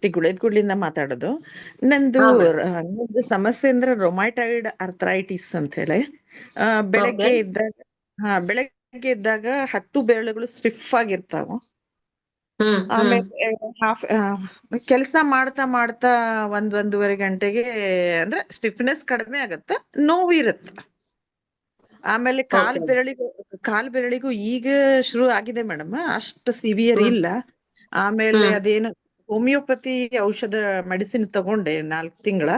ಶ್ರೀ ಗುಳೇದಗುಡ್ಲಿಂದ ಮಾತಾಡೋದು. ನಂದು ಹಾ ಮೇಡಮ್. ನಂದು ಸಮಸ್ಯೆ ಅಂದ್ರೆ ರೊಮ್ಯಾಟಾಯ್ಡ್ ಅರ್ಥರೈಟಿಸ್ ಅಂತ ಹೇಳಿ. ಆ, ಓಕೆ. ಬೆಳಗ್ಗೆ ಇದ್ದಾಗ ಬೆಳಗ್ಗೆ ಇದ್ದಾಗ 10 ಬೆರಳುಗಳು ಸ್ಟಿಫ್ ಆಗಿರ್ತಾವ. ಹ್ಮ್. ಆಮೇಲೆ ಹಾಫ್ ಕೆಲಸ ಮಾಡ್ತಾ ಮಾಡ್ತಾ ಒಂದೂವರೆ ಗಂಟೆಗೆ ಅಂದ್ರೆ ಸ್ಟಿಫ್ನೆಸ್ ಕಡಿಮೆ ಆಗತ್ತೆ, ನೋವು ಇರುತ್ತೆ. ಆಮೇಲೆ ಓಕೆ. ಕಾಲ್ ಬೆರಳಿಗೂ ಈಗ ಶುರು ಆಗಿದೆ ಮೇಡಮ್, ಅಷ್ಟು ಸಿವಿಯರ್ ಹ್ಮ್. ಇಲ್ಲ. ಆಮೇಲೆ ಹ್ಮ್. ಅದೇನು ಹೋಮಿಯೋಪತಿ ಔಷಧ ಮೆಡಿಸಿನ್ ತಗೊಂಡೆ 4 ತಿಂಗಳ.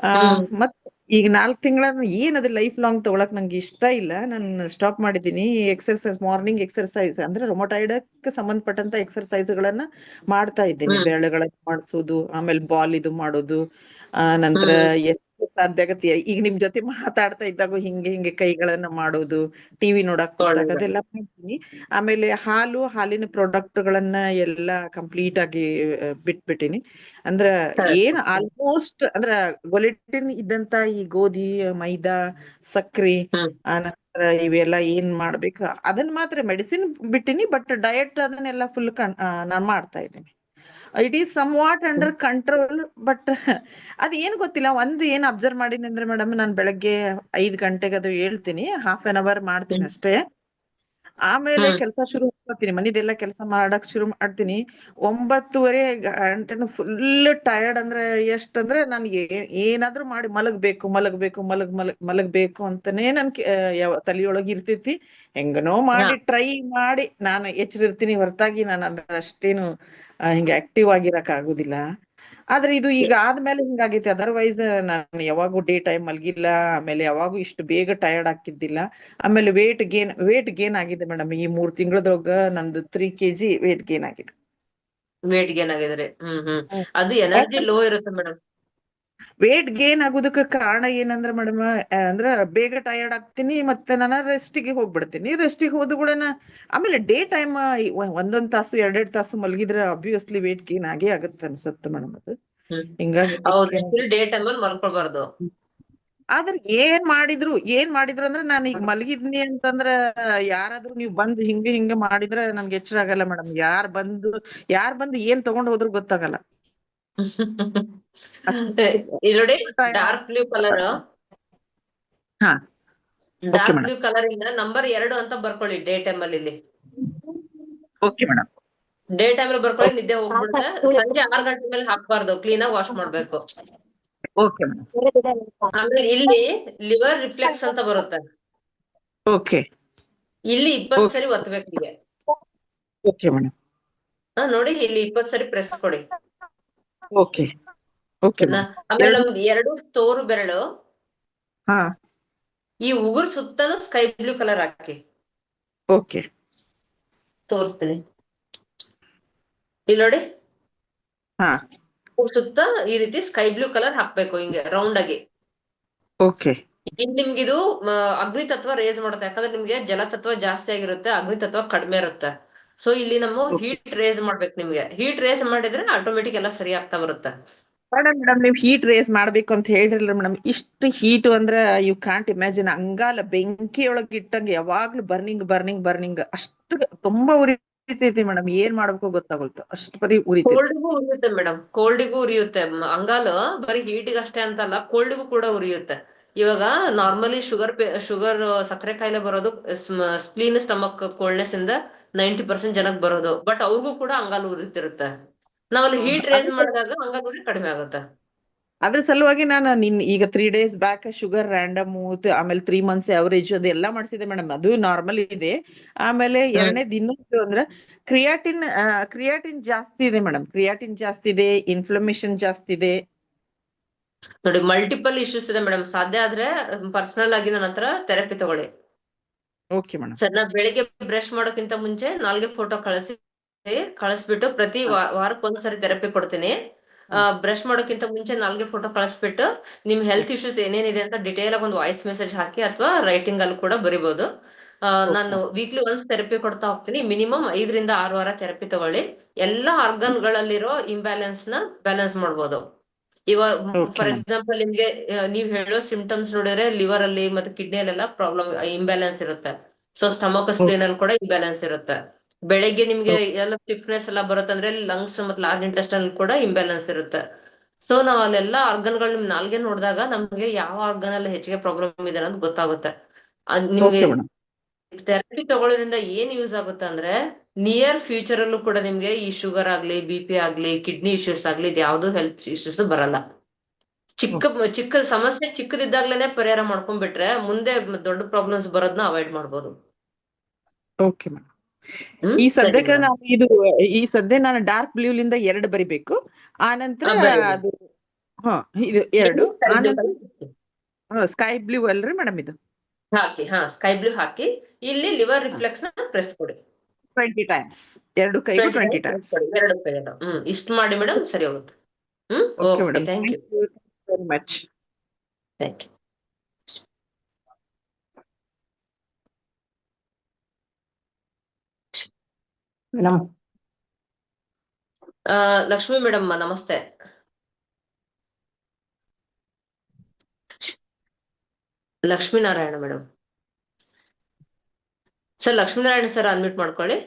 ಆ ಹ್ಮ್. ಮತ್ ಈಗ 4 ತಿಂಗಳ ಏನದು ಲೈಫ್ ಲಾಂಗ್ ತಗೊಳಕ್ ನಂಗೆ ಇಷ್ಟ ಇಲ್ಲ, ನಾನು ಸ್ಟಾಪ್ ಮಾಡಿದ್ದೀನಿ. ಎಕ್ಸರ್ಸೈಸ್, ಮಾರ್ನಿಂಗ್ ಎಕ್ಸರ್ಸೈಸ್ ಅಂದ್ರೆ ರೊಮೊಟೈಡ್ ಸಂಬಂಧಪಟ್ಟಂತ ಎಕ್ಸರ್ಸೈಸ್ ಗಳನ್ನ ಮಾಡ್ತಾ ಇದ್ದೀನಿ. ಹ್ಮ್. ಬೆರಳುಗಳನ್ನ ಮಾಡಿಸೋದು, ಆಮೇಲೆ ಬಾಲ್ ಇದು ಮಾಡೋದು. ನಂತರ ಹ್ಮ್. ಎಷ್ಟು ಸಾಧ್ಯ ಆಗತ್ತೆ ಈಗ ನಿಮ್ ಜೊತೆ ಮಾತಾಡ್ತಾ ಇದ್ದಾಗ ಹಿಂಗೆ ಹಿಂಗೆ ಕೈಗಳನ್ನ ಮಾಡೋದು, ಟಿವಿ ನೋಡಕ್ ಕೂತಾಗ ಒಳ್ಳೇದು. ಅದೆಲ್ಲ ಮಾಡ್ತೀನಿ. ಆಮೇಲೆ ಹಾಲಿನ ಪ್ರಾಡಕ್ಟ್ ಗಳನ್ನ ಎಲ್ಲ ಕಂಪ್ಲೀಟ್ ಆಗಿ ಬಿಟ್ಬಿಟ್ಟಿನಿ. ಅಂದ್ರ ಕರೆಕ್ಟ್. ಏನ್ ಆಲ್ಮೋಸ್ಟ್ ಅಂದ್ರ ಗೊಲೆಟಿನ್ ಇದ್ದಂತ ಈ ಗೋಧಿ, ಮೈದಾ, ಸಕ್ರಿ, ಹ್ಮ್. ಆನಂತರ ಇವೆಲ್ಲ ಏನ್ ಮಾಡ್ಬೇಕು ಅದನ್ನ ಮಾತ್ರ ಮೆಡಿಸಿನ್ ಬಿಟ್ಟಿನಿ. ಬಟ್ ಡಯಟ್ ಅದನ್ನೆಲ್ಲ ಫುಲ್ ನಾನ್ ಮಾಡ್ತಾ ಇದ್ದೀನಿ. It is somewhat under control. But ಅದ್ ಏನ್ ಗೊತ್ತಿಲ್ಲ, ಏನ್ ಅಬ್ಸರ್ವ್ ಮಾಡೀನಿ ಅಂದ್ರೆ ಮೇಡಮ್, ನಾನ್ ಬೆಳಗ್ಗೆ 5 ಗಂಟೆಗೆ ಅದು ಹೇಳ್ತೀನಿ, ½ ಅವರ್ ಮಾಡ್ತೀನಿ ಹ್ಮ್. ಅಷ್ಟೇ. ಆಮೇಲೆ ಹ್ಮ್. ಕೆಲಸ ಶುರು ಮಾಡ್ತೀನಿ, ಮನಿದೆಲ್ಲ ಕೆಲಸ ಮಾಡಕ್ ಶುರು ಮಾಡ್ತೀನಿ. 9:30 ಗಂಟೆನು ಫುಲ್ ಟಯರ್ಡ್. ಅಂದ್ರೆ ಎಷ್ಟಂದ್ರೆ ನನ್ಗೆ ಏನಾದ್ರೂ ಮಾಡಿ ಮಲಗ್ಬೇಕು ಅಂತಾನೆ ತಲೆಯೊಳಗ್ ಇರ್ತೈತಿ. ಹೆಂಗನೋ ಹಾ. ಮಾಡಿ ಟ್ರೈ ಮಾಡಿ ನಾನು ಎಚ್ಚರಿರ್ತೀನಿ ಹೊರತಾಗಿ ನಾನು ಅದ್ರ ಅಷ್ಟೇನು ಹಿಂಗ ಆಕ್ಟಿವ್ ಆಗಿರಕ್ ಆಗುದಿಲ್ಲ. ಆದ್ರೆ ಇದು ಈಗ ಆದ್ಮೇಲೆ ಹಿಂಗಾಗೈತಿ. ಅದರ್ವೈಸ್ ನಾನು ಯಾವಾಗೂ ಡೇ ಟೈಮ್ ಮಲ್ಗಿಲ್ಲ, ಆಮೇಲೆ ಯಾವಾಗೂ ಇಷ್ಟು ಬೇಗ ಟಯರ್ಡ್ ಆಗ್ತಿದ್ದಿಲ್ಲ. ಆಮೇಲೆ ವೇಟ್ ಗೇನ್ ಆಗಿದೆ ಮೇಡಮ್. ಈ 3 ತಿಂಗಳದೊಳಗ ನಂದು 3 kg ವೇಟ್ ಗೇನ್ ಆಗಿದೆ. ವೇಟ್ ಗೇನ್ ಆಗಿದ್ರಿ. ಅದು ಎನರ್ಜಿ ಲೋ ಇರುತ್ತೆ ಮೇಡಮ್. ವೇಟ್ ಗೇನ್ ಆಗೋದಕ್ಕೆ ಕಾರಣ ಏನಂದ್ರೆ ಮೇಡಮ್, ಅಂದ್ರ ಬೇಗ ಟಯರ್ಡ್ ಆಗ್ತೀನಿ, ಮತ್ತೆ ನಾನು ರೆಸ್ಟಿಗೆ ಹೋಗ್ಬಿಡ್ತೀನಿ. ರೆಸ್ಟಿಗೆ ಹೋದ ಕೂಡನ ಆಮೇಲೆ ಡೇ ಟೈಮ್ ಒಂದೊಂದ್ ತಾಸು 2 ತಾಸು ಮಲಗಿದ್ರೆ ಅಬ್ವಿಯಸ್ಲಿ ವೇಟ್ ಗೇನ್ ಆಗೇ ಆಗತ್ತೆ ಅನ್ಸತ್ತೆ ಮೇಡಮ್. ಅದು ಹ್ಮ್. ಹಿಂಗಾಗಿ weight ಹೌದು, gain ಆಕ್ಚುಲಿ ಡೇ ಟೈಮ್ ಅಲ್ಲಿ ಮಲ್ಕೊಳ್ಬಾರ್ದು. ಆದ್ರೆ ಏನ್ ಮಾಡಿದ್ರು ಅಂದ್ರೆ ನಾನು ಈಗ ಮಲಗಿದ್ನಿ ಅಂತಂದ್ರ ಯಾರಾದ್ರೂ ನೀವು ಬಂದು ಹಿಂಗ ಮಾಡಿದ್ರೆ ನಮ್ಗೆ ಎಚ್ಚರ ಆಗಲ್ಲ ಮೇಡಮ್. ಯಾರ್ ಬಂದು ಏನ್ ತಗೊಂಡ್ ಹೋದ್ರು ಗೊತ್ತಾಗಲ್ಲ. ಅಷ್ಟು ಇಲ್ಲಿ ನೋಡಿ, ಟೈರ್ಡ್ ಡಾರ್ಕ್ ಬ್ಲೂ ಕಲರ್. ಹಾ, okay dark madam. Blue colour ಇಂದ ನಂಬರ್ 2 ಅಂತ ಬರ್ಕೊಳ್ಳಿ ಡೇ ಟೈಮ್ ಅಲ್ಲಿ. ಇಲ್ಲಿ ಓಕೆ ಮೇಡಮ್. ಡೇ ಟೈಮ್ ಅಲ್ಲಿ ಬರ್ಕೊಳ್ಳಿ, ನಿದ್ದೆ ಹೋಗ್ಬಿಡುತ್ತೆ. ಸಂಜೆ 6 ಗಂಟೆ ಮೇಲೆ ಹಾಕ್ಬಾರ್ದು, ಕ್ಲೀನ್ ಆಗಿ ವಾಶ್ ಮಾಡ್ಬೇಕು. Okay madam. ಆಮೇಲೆ ಇಲ್ಲಿ ಲಿವರ್ ರಿಫ್ಲೆಕ್ಸ್ ಅಂತ ಬರುತ್ತೆ. ಓಕೆ. ಇಲ್ಲಿ 20 ಸರಿ ಒತ್ತಬೇಕು ಹೀಗೆ. Okay madam. ನೋಡಿ, ಇಲ್ಲಿ 20 ಸರಿ ಪ್ರೆಸ್ ಕೊಡಿ. ಓಕೆ. Okay madam. ಆಮೇಲೆ ಎರಡು. ನಮ್ದು 2 ತೋರು ಬೆರಳು ಹಾ. ಈ ಉಗುರ್ ಸುತ್ತಲೂ ಸ್ಕೈ ಬ್ಲೂ ಕಲರ್ ಹಾಕಿ. ಓಕೆ. ತೋರಿಸ್ತೀನಿ, ಇಲ್ಲಿ ನೋಡಿ. ಹಾ. ಸುತ್ತ ಈ ರೀತಿ ಸ್ಕೈ ಬ್ಲೂ ಕಲರ್ ಹಾಕ್ಬೇಕು, ಹಿಂಗೆ ರೌಂಡ್ ಆಗಿ. ಓಕೆ. ಇನ್ ನಿಮ್ಗಿದು ಅಗ್ನಿ ತತ್ವ ರೇಸ್ ಮಾಡುತ್ತೆ. ಯಾಕಂದ್ರೆ ನಿಮ್ಗೆ ಜಲತತ್ವ ಜಾಸ್ತಿ ಆಗಿರುತ್ತೆ, ಅಗ್ನಿ ತತ್ವ ಕಡಿಮೆ ಇರುತ್ತೆ. ಸೊ ಇಲ್ಲಿ ನಮ್ಮ ಓಕೆ ಹೀಟ್ ರೇಸ್ ಮಾಡ್ಬೇಕು. ನಿಮ್ಗೆ ಹೀಟ್ ರೇಸ್ ಮಾಡಿದ್ರೆ ಆಟೋಮೆಟಿಕ್ ಎಲ್ಲ ಸರಿ ಆಗ್ತಾ ಬರುತ್ತೆ. ಮೇಡಮ್, ನೀವು ಹೀಟ್ ರೇಸ್ ಮಾಡ್ಬೇಕು ಅಂತ ಹೇಳಿದ್ರಲ್ಲ ಮೇಡಮ್, ಇಷ್ಟು ಹೀಟ್ ಅಂದ್ರೆ ಯು ಕಾಂಟ್ ಇಮ್ಯಾಜಿನ್. ಅಂಗಾಲ ಬೆಂಕಿಯೊಳಗೆ ಇಟ್ಟಂಗೆ ಯಾವಾಗ್ಲೂ ಬರ್ನಿಂಗ್ ಅಷ್ಟು ತುಂಬಾ ಉರಿತೈತಿ ಮೇಡಮ್. ಏನ್ ಮಾಡ್ಬೇಕು ಗೊತ್ತಾಗಲ್ತು, ಅಷ್ಟು ಬರೀ ಉರಿತೈತಿ. ಕೋಲ್ಡ್ಗೂ ಉರಿಯುತ್ತೆ ಮೇಡಮ್, ಕೋಲ್ಡಿಗೂ ಉರಿಯುತ್ತೆ. ಅಂಗಾಲು ಬರೀ ಹೀಟಿಗೆ ಅಷ್ಟೇ ಅಂತಲ್ಲ, ಕೋಲ್ಡಿಗೂ ಕೂಡ ಉರಿಯುತ್ತೆ. ಇವಾಗ ನಾರ್ಮಲಿ ಶುಗರ್ ಸಕ್ಕರೆ ಕಾಯಿಲೆ ಬರೋದು ಸ್ಪ್ಲೀನ್ ಸ್ಟಮಕ್ ಕೋಲ್ಡ್ನೆಸ್ ಇಂದ 90% ಜನಕ್ಕೆ ಬರೋದು. ಬಟ್ ಅವ್ರಿಗೂ ಕೂಡ ಅಂಗಾಲು ಉರಿತಿರುತ್ತೆ. ನಾವಲ್ಲಿ ಹೀಟ್ ರೇಸ್ ಮಾಡಿದಾಗ ಅಂಗಾಲು ಉರಿ ಕಡಿಮೆ ಆಗುತ್ತೆ. ಅದ್ರ ಸಲುವಾಗಿ ನಾನು ಈಗ 3 days ಬ್ಯಾಕ್ ಶುಗರ್ ರ್ಯಾಂಡಮ್, ಆಮೇಲೆ 3 months ಅವರೇಜ್ ಅದೆಲ್ಲ ಮಾಡಿಸಿದೆ ಮೇಡಮ್. ಅದು ನಾರ್ಮಲ್ ಇದೆ. ಆಮೇಲೆ ಹ್ಮ್. ಎರಡನೇದು ಇನ್ನೊಂದು ಅಂದ್ರೆ ಕ್ರಿಯಾಟಿನ್ ಜಾಸ್ತಿ ಇದೆ ಮೇಡಮ್. ಕ್ರಿಯಾಟಿನ್ ಜಾಸ್ತಿ ಇದೆ, ಇನ್ಫ್ಲಮೇಷನ್ ಜಾಸ್ತಿ ಇದೆ. ನೋಡಿ, ಮಲ್ಟಿಪಲ್ ಇಶ್ಯೂಸ್ ಇದೆ ಮೇಡಮ್. ಸಾಧ್ಯ ಆದ್ರೆ ಪರ್ಸನಲ್ ಆಗಿ ನನ್ನ ಹತ್ರ ಥೆರಪಿ ತಗೊಳ್ಳಿ. Okay madam. ಸರ್, ನಾ ಬೆಳಿಗ್ಗೆ ಬ್ರಷ್ ಮಾಡೋಕ್ಕಿಂತ ಮುಂಚೆ ನಾಲ್ಗೆ ಫೋಟೋ ಕಳಿಸ್ಬಿಟ್ಟು ಪ್ರತಿ ವಾರಕ್ಕೊಂದ್ಸರಿ ಥೆರಪಿ ಕೊಡ್ತೀನಿ. ಬ್ರಷ್ ಮಾಡೋಕ್ಕಿಂತ ಮುಂಚೆ ನಾಲ್ಗೆ ಫೋಟೋ ಕಳಿಸ್ಬಿಟ್ಟು ನಿಮ್ ಹೆಲ್ತ್ ಇಶ್ಯೂಸ್ ಏನೇನಿದೆ ಅಂತ ಡಿಟೇಲ್ ಆಗಿ ಒಂದು ವಾಯ್ಸ್ ಮೆಸೇಜ್ ಹಾಕಿ, ಅಥವಾ ರೈಟಿಂಗ್ ಅಲ್ಲಿ ಕೂಡ ಬರಿಬಹುದು. ನಾನು ವೀಕ್ಲಿ ಒನ್ಸ್ ಥೆರಪಿ ಕೊಡ್ತಾ ಹೋಗ್ತೀನಿ. ಮಿನಿಮಮ್ 5 ರಿಂದ 6 ವಾರ ಥೆರಪಿ ತಗೊಳ್ಳಿ. ಎಲ್ಲಾ ಆರ್ಗನ್ ಗಳಲ್ಲಿರೋ ಇಂಬ್ಯಾಲೆನ್ಸ್ ನ ಬ್ಯಾಲೆನ್ಸ್ ಮಾಡ್ಬೋದು. ಇವಾಗ ಓಕೆ ಫಾರ್ ಮ್ಯಾಮ್. ಎಕ್ಸಾಂಪಲ್, ನಿಮ್ಗೆ ನೀವ್ ಹೇಳೋ ಸಿಂಪ್ಟಮ್ಸ್ ನೋಡಿದ್ರೆ ಲಿವರ್ ಅಲ್ಲಿ ಮತ್ತೆ ಕಿಡ್ನಿ ಅಲ್ಲೆಲ್ಲ ಪ್ರಾಬ್ಲಮ್ ಇಂಬ್ಯಾಲೆನ್ಸ್ ಇರುತ್ತೆ. ಸೊ ಸ್ಟಮಕ್ ಸ್ಪ್ಲೀನ್ ಅಲ್ಲಿ ಕೂಡ ಇಂಬ್ಯಾಲೆನ್ಸ್ ಇರುತ್ತೆ. ಬೆಳಗ್ಗೆ ನಿಮ್ಗೆ ಎಲ್ಲ ಸ್ಟಿಫ್ನೆಸ್ ಎಲ್ಲ ಬರುತ್ತಂದ್ರೆ ಲಂಗ್ಸ್ ಮತ್ತೆ ಲಾರ್ಜ್ ಇಂಟೆಸ್ಟೈನ್ ಕೂಡ ಇಂಬ್ಯಾಲೆನ್ಸ್ ಇರುತ್ತೆ. ಸೊ ನಾವ್ ಅಲ್ಲೆಲ್ಲ ಆರ್ಗನ್ಗಳು ನಿಮ್ ನಾಲ್ಗೆ ನೋಡಿದಾಗ ನಮ್ಗೆ ಯಾವ ಆರ್ಗನ್ ಅಲ್ಲಿ ಹೆಚ್ಚಿಗೆ ಪ್ರಾಬ್ಲಮ್ ಇದೆ ಅನ್ನೋದು ಗೊತ್ತಾಗುತ್ತೆ. ಅದ್ ನಿಮ್ಗೆ ಓಕೆ ಮೇಡಮ್. ಥೆರಪಿ ತಗೊಳ್ಳೋದ್ರಿಂದ ಏನ್ ಯೂಸ್ ಆಗುತ್ತೆ ಅಂದ್ರೆ ನಿಯರ್ ಫ್ಯೂಚರ್ ಅಲ್ಲೂ ಕೂಡ ನಿಮ್ಗೆ ಈ ಶುಗರ್ ಆಗ್ಲಿ, BP ಆಗ್ಲಿ, ಕಿಡ್ನಿ ಇಶ್ಯೂಸ್ ಆಗ್ಲಿ, ಇದು ಯಾವ್ದು ಹೆಲ್ತ್ ಇಶ್ಯೂಸ್ ಬರಲ್ಲ. ಚಿಕ್ಕ ಚಿಕ್ಕ ಸಮಸ್ಯೆ ಚಿಕ್ಕದಿದ್ದಾಗ್ಲೇನೆ ಪರಿಹಾರ ಮಾಡ್ಕೊಂಡ್ಬಿಟ್ರೆ ಮುಂದೆ ದೊಡ್ಡ ಪ್ರಾಬ್ಲಮ್ಸ್ ಬರೋದ್ನ ಅವಾಯ್ಡ್ ಮಾಡ್ಬೋದು. Okay madam. ಈ ಸರಿ ಸದ್ಯಕ್ಕೆ ಮೇಡಮ್. ನಾನು ಈ ಸದ್ಯ ನಾನು ಡಾರ್ಕ್ ಬ್ಲೂ ಲಿಂದ 2 ಬರಿಬೇಕು. ಆ ನಂತರ ಬರೀರಿ. ಅದು ಇದು 2 ಸ್ಕೈ ಆ ಬ್ಲೂ ನಂತರ ಸ್ಕೈ ಬ್ಲೂ ಅಲ್ರಿ ಮೇಡಮ್ ಇದು ಹಾಕಿ. ಸ್ಕೈ ಬ್ಲೂ ಹಾಕಿ. ಇಲ್ಲಿ ಲಿವರ್ ರಿಫ್ಲೆಕ್ಸ್ ನ ಪ್ರೆಸ್ ಕೊಡಿ. 20 ಟೈಮ್ಸ್ 2 ಕೈಗೂ 20 ಪ್ರೆಸ್ ಟೈಮ್ಸ್. ಕೊಡಿ, 2 ಕೈಯಲ್ಲೂ. ಇಷ್ಟು ಮಾಡಿ ಮೇಡಮ್, ಸರಿ ಹೋಗುತ್ತೆ. Okay okay, madam, thank you. Thank you very much. Thank you. Madam Lakshmi madam ನಮಸ್ತೆ. Lakshminarayana madam. Sir Lakshminarayana sir unmute ಮಾಡ್ಕೊಳ್ಳಿ.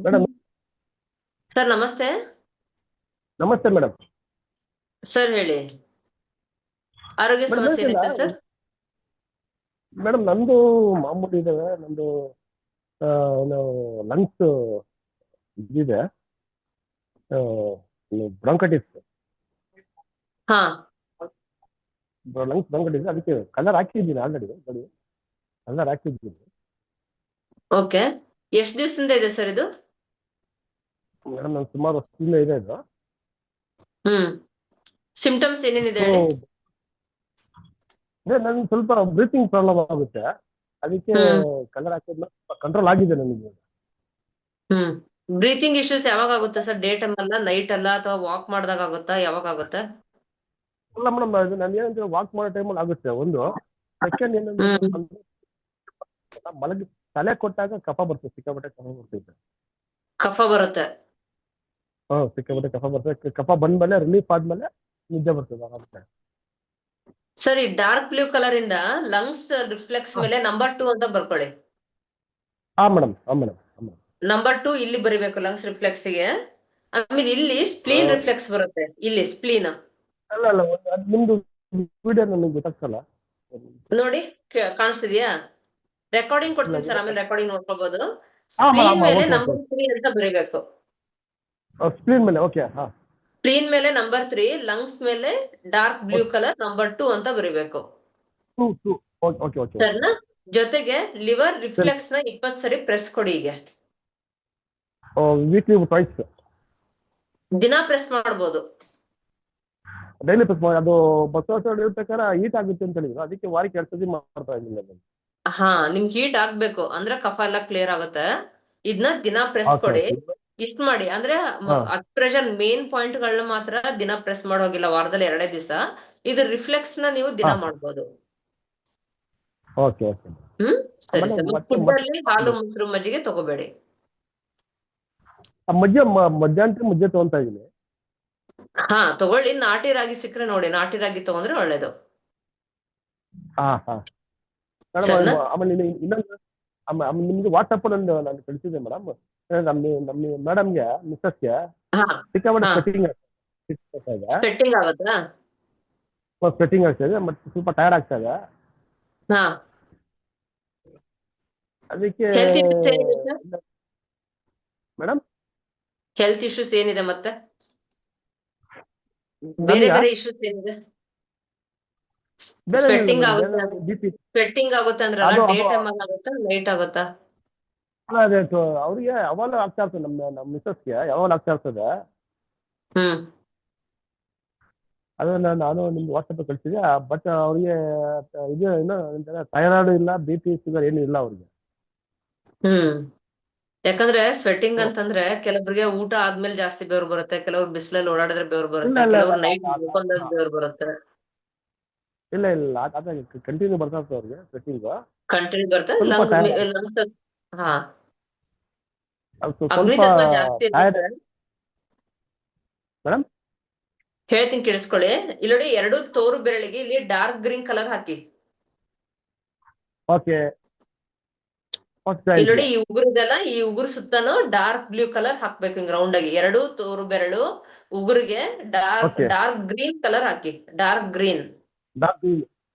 ಮೇಡಮ್ ಸರ್ ನಮಸ್ತೆ. ನಮಸ್ತೆ ಮೇಡಮ್. ಸರ್ ಹೇಳಿ, ಆರೋಗ್ಯ ಸಮಸ್ಯೆ ಏನಿದೆ ಸರ್? ಮೇಡಮ್ ನಂದು ಮಾಮೂಲಿ ಇದಾವೆ. ನಂದು ಲಂಗ್ಸ್ ಇದಿದೆ, ಬ್ರಾಂಕೈಟಿಸ್. ಹಾ ಲಂಗ್ಸ್ ಬ್ರಾಂಕೈಟಿಸ್. ಅದಕ್ಕೆ ಕಲರ್ ಹಾಕಿದ್ದೀನಿ ಆಲ್ರೆಡಿ. ಕಲರ್ ಹಾಕಿದ್ದೀನಿ. ಓಕೆ, ಎಷ್ಟು ದಿವಸದಿಂದ ಇದೆ ಸರ್ ಇದು? ಮೇಡಮ್ ನಾನು ಸುಮಾರು ವರ್ಷದಿಂದ ಇದೆ ಇದು. ಸಿಂಪ್ಟಮ್ಸ್ ಏನೇನಿದೆ ಹೇಳಿ? ನನ್ಗೆ ಸ್ವಲ್ಪ ಬ್ರೀತಿಂಗ್ ಪ್ರಾಬ್ಲಮ್ ಆಗುತ್ತೆ. ಅದಕ್ಕೆ ಕಲರ್ ಹಾಕಿದ್ಮೇಲೆ ಕಂಟ್ರೋಲ್ ಆಗಿದೆ ನನಗೆ. ಬ್ರೀತಿಂಗ್ ಇಶ್ಯೂಸ್ ಯಾವಾಗ ಆಗುತ್ತೆ ಸರ್? ಡೇ ಟೈಮ್ ಅಲ್ಲ, ನೈಟ್ ಅಲ್ಲ, ಅಥವಾ ವಾಕ್ ಮಾಡಿದಾಗ ಆಗುತ್ತಾ? ಯಾವಾಗ ಆಗುತ್ತೆ? ಅಲ್ಲ ಮೇಡಮ್, ನಾನು ಏನಂದ್ರೆ ವಾಕ್ ಮಾಡೋ ಟೈಮಲ್ಲಿ ಆಗುತ್ತೆ ಒಂದು. ಸೆಕೆಂಡ್ ಏನಂದ್ರೆ ಮಲಗಿ ತಲೆ ಕೊಟ್ಟಾಗ ಕಫ ಬರ್ತದೆ, ಸಿಕ್ಕಾಪಟ್ಟೆ ಕಫ ಬರ್ತಿದೆ. ಕಫ ಬರುತ್ತೆ? ಸಿಕ್ಕಾಪಟ್ಟೆ ಕಫ ಬರ್ತದೆ. ಕಫ ಬಂದ್ಮೇಲೆ ರಿಲೀಫ್ ಆದ್ಮೇಲೆ ನಿದ್ದೆ ಬರ್ತದೆ ಆರಾಮ. ಸರಿ, ಡಾರ್ಕ್ ಬ್ಲೂ ಕಲರ್ ಇಂದ ಲಂಗ್ಸ್ ರಿಫ್ಲೆಕ್ಸ್ ಮೇಲೆ ನಂಬರ್ 2 ಅಂತ ಬರ್ಕೊಳ್ಳಿ. ಮೇಡಮ್. ನಂಬರ್ 2 ಇಲ್ಲಿ ಬರಿಬೇಕು ಲಂಗ್ಸ್ ರಿಫ್ಲೆಕ್ಸ್ ಗೆ. ಆಮೇಲೆ ಇಲ್ಲಿ ಸ್ಪ್ಲೀನ್ ರಿಫ್ಲೆಕ್ಸ್ ಬರುತ್ತೆ. ಇಲ್ಲಿ ಸ್ಪ್ಲೀನ್ ಅಲ್ಲ ನಿಮ್ದು ವಿಡಿಯೋ ನನಗೆ ಗೊತ್ತಾಗ್ತಲ್ಲ ನೋಡಿ, ಕಾಣಿಸ್ತಿದ್ಯಾ? ರೆಕಾರ್ಡಿಂಗ್ ಕೊಡ್ತೀನಿ ಸರ್, ಆಮೇಲೆ ರೆಕಾರ್ಡಿಂಗ್ ನೋಡ್ಕೋಬಹುದು. ಹಾ, ಸ್ಪ್ಲೀನ್ ಮೇಲೆ ಓಕೆ, ನಂಬರ್ 3 ಅಂತ ಬರಿಬೇಕು. ಸ್ಕ್ರೀನ್ ಮೇಲೆ. ಓಕೆ. ಸ್ಪ್ಲೀನ್ ಮೇಲೆ ನಂಬರ್ 3, ಲಂಗ್ಸ್ ಮೇಲೆ ಡಾರ್ಕ್ ಬ್ಲೂ ಕಲರ್ ನಂಬರ್ 2 ಅಂತ ಬರಿಬೇಕು. ಸರ್ನಾ? ಜೊತೆಗೆ ಲಿವರ್ ರಿಫ್ಲೆಕ್ಸ್ ನ 20 ಸರಿ ಪ್ರೆಸ್ ಕೊಡಿ. ಈಗ ವೀಕ್ಲಿ ಟ್ವೈಸ್ ದಿನ ಪ್ರೆಸ್ ಮಾಡ್ಬೋದು. ಡೈಲಿ ಪ್ರೆಸ್ ಮಾಡಿ. ಅದು ಬಸವಸರ ಪ್ರಕಾರ ಹೀಟ್ ಆಗುತ್ತೆ ಅಂತ ಹೇಳಿದ್ರು, ಅದಕ್ಕೆ ವಾರಕ್ಕೆ 2 ಸತಿ ಮಾಡ್ತಾ ಇದ್ದೀನಿ. ನಿಮ್ಗೆ ಹೀಟ್ ಆಗ್ಬೇಕು ಅಂದ್ರೆ ಕಫ ಎಲ್ಲ ಕ್ಲಿಯರ್ ಆಗುತ್ತೆ. ಇದನ್ನ ದಿನ ಪ್ರೆಸ್ ಕೊಡಿ. ಇಷ್ಟ ಮಾಡಿ ಅಂದ್ರೆ ಪ್ರೆಷರ್ ಮೇನ್ ಪಾಯಿಂಟ್ ಗಳನ್ನ ಮಾತ್ರ ದಿನ ಪ್ರೆಸ್ ಮಾಡೋಗಿಲ್ಲ, ವಾರದಲ್ಲಿ 2 ದಿವಸ. ಇದು ರಿಫ್ಲೆಕ್ಸ್ ನ ನೀವು ದಿನ ಮಾಡ್ಬೋದು. ಸರಿ ಸರ್. ಫುಡ್ ಅಲ್ಲಿ ಹಾಲು, ಮೊಸರು, ಮಜ್ಜಿಗೆ ತಗೋಬೇಡಿ. ಮಧ್ಯಾಹ್ನ ತಗೊಂತಾ ಇದೀನಿ. ತಗೊಳ್ಳಿ. ನಾಟಿ ರಾಗಿ ಸಿಕ್ಕರೆ ನೋಡಿ, ನಾಟಿ ರಾಗಿ ತಗೊಂಡ್ರೆ ಒಳ್ಳೇದು. ಆಮೇಲೆ ನಿಮ್ಗೆ ವಾಟ್ಸಪ್ ನಾನು ಕಳಿಸಿದ್ದೆ ಮೇಡಮ್. ನಮ್ಮ ಮೇಡಮ್ಗೆ, ಮಿಸ್ಸಸ್ಗೆ ಸಿಕ್ಕಾಪಟ್ಟೆ ಸ್ವೆಟ್ಟಿಂಗ್ ಆಗುತ್ತಾ? ಸ್ವೆಟ್ಟಿಂಗ್ ಆಗ್ತಾ ಇದೆ, ಮತ್ತೆ ಸ್ವಲ್ಪ ಟೈರ್ಡ್ ಆಗ್ತಾ ಇದೆ. ಅದಕ್ಕೆ ಮೇಡಮ್ ಹೆಲ್ತ್ ಇಶ್ಯೂಸ್ ಏನಿದೆ ಮತ್ತೆ? ಬೇರೆ ಇಶ್ಯೂಸ್ ಏನಿದೆ? ಸ್ವೆಟ್ಟಿಂಗ್ ಆಗುತ್ತೆ ಅಂದ್ರಲ್ಲ, ಡೇ ಟೈಮ್ ಆಗುತ್ತಾ, ನೈಟ್ ಆಗುತ್ತಾ? ಅವ್ರಿಗೆ ಯಾವಾಗ ಆಗ್ತಾ ಇರ್ತದೆ, ನಮ್ಮ ಮಿಸ್ಸಸ್ಗೆ ಯಾವಾಗ ಆಗ್ತಾ ಇರ್ತದೆ. ಅದನ್ನ ನಾನು ನಿಮ್ಗೆ ವಾಟ್ಸಪ್ ಕಳಿಸಿದೆ. ಬಟ್ ಅವ್ರಿಗೆ ಇದು ಏನು ಥೈರಾಯ್ಡ್ ಇಲ್ಲ, BP, ಶುಗರ್ ಏನು ಇಲ್ಲ ಅವ್ರಿಗೆ. ಯಾಕಂದ್ರೆ ಸ್ವೆಟ್ಟಿಂಗ್ ಅಂತಂದ್ರೆ ಕೆಲವ್ರಿಗೆ ಊಟ ಆದ್ಮೇಲೆ ಜಾಸ್ತಿ ಬೆವರು ಬರುತ್ತೆ, ಕೆಲವ್ರು ಬಿಸಿಲಲ್ಲಿ ಓಡಾಡಿದ್ರೆ ಬೆವರು ಬರುತ್ತೆ, ಕೆಲವ್ರು ನೈಟ್ ಮಲ್ಕೊಂಡಾಗ ಬೆವರು ಬರುತ್ತೆ. ಇಲ್ಲ ಅದ ಕಂಟಿನ್ಯೂ ಬರ್ತಾ ಇರ್ತದೆ ಅವ್ರಿಗೆ ಸ್ವೆಟ್ಟಿಂಗ್. ಕಂಟಿನ್ಯೂ ಬರ್ತದೆ. ಅಗ್ನಿಧರ್ಮ ಜಾಸ್ತಿ ಇರುತ್ತೆ ಮೇಡಮ್. ಹೇಳ್ತೀನಿ ಕೇಳಿಸ್ಕೊಳ್ಳಿ. ಇಲ್ಲಿ ನೋಡಿ, 2 ತೋರು ಬೆರಳಿಗೆ ಇಲ್ಲಿ ಡಾರ್ಕ್ ಗ್ರೀನ್ ಕಲರ್ ಹಾಕಿ. ಓಕೆ ಓಕೆ ಇಲ್ಲಿ ಥ್ಯಾಂಕ್ ನೋಡಿ, ಯು. ಈ ಉಗುರದೆಲ್ಲ ಈ ಉಗುರು ಸುತ್ತನು ಡಾರ್ಕ್ ಬ್ಲೂ ಕಲರ್ ಹಾಕ್ಬೇಕು, ಹಿಂಗ್ ರೌಂಡ್ ಆಗಿ ಎರಡು ತೋರು ಬೆರಳು ಉಗುರಿಗೆ ಓಕೆ ಡಾರ್ಕ್ ಗ್ರೀನ್ ಕಲರ್ ಹಾಕಿ. Dark green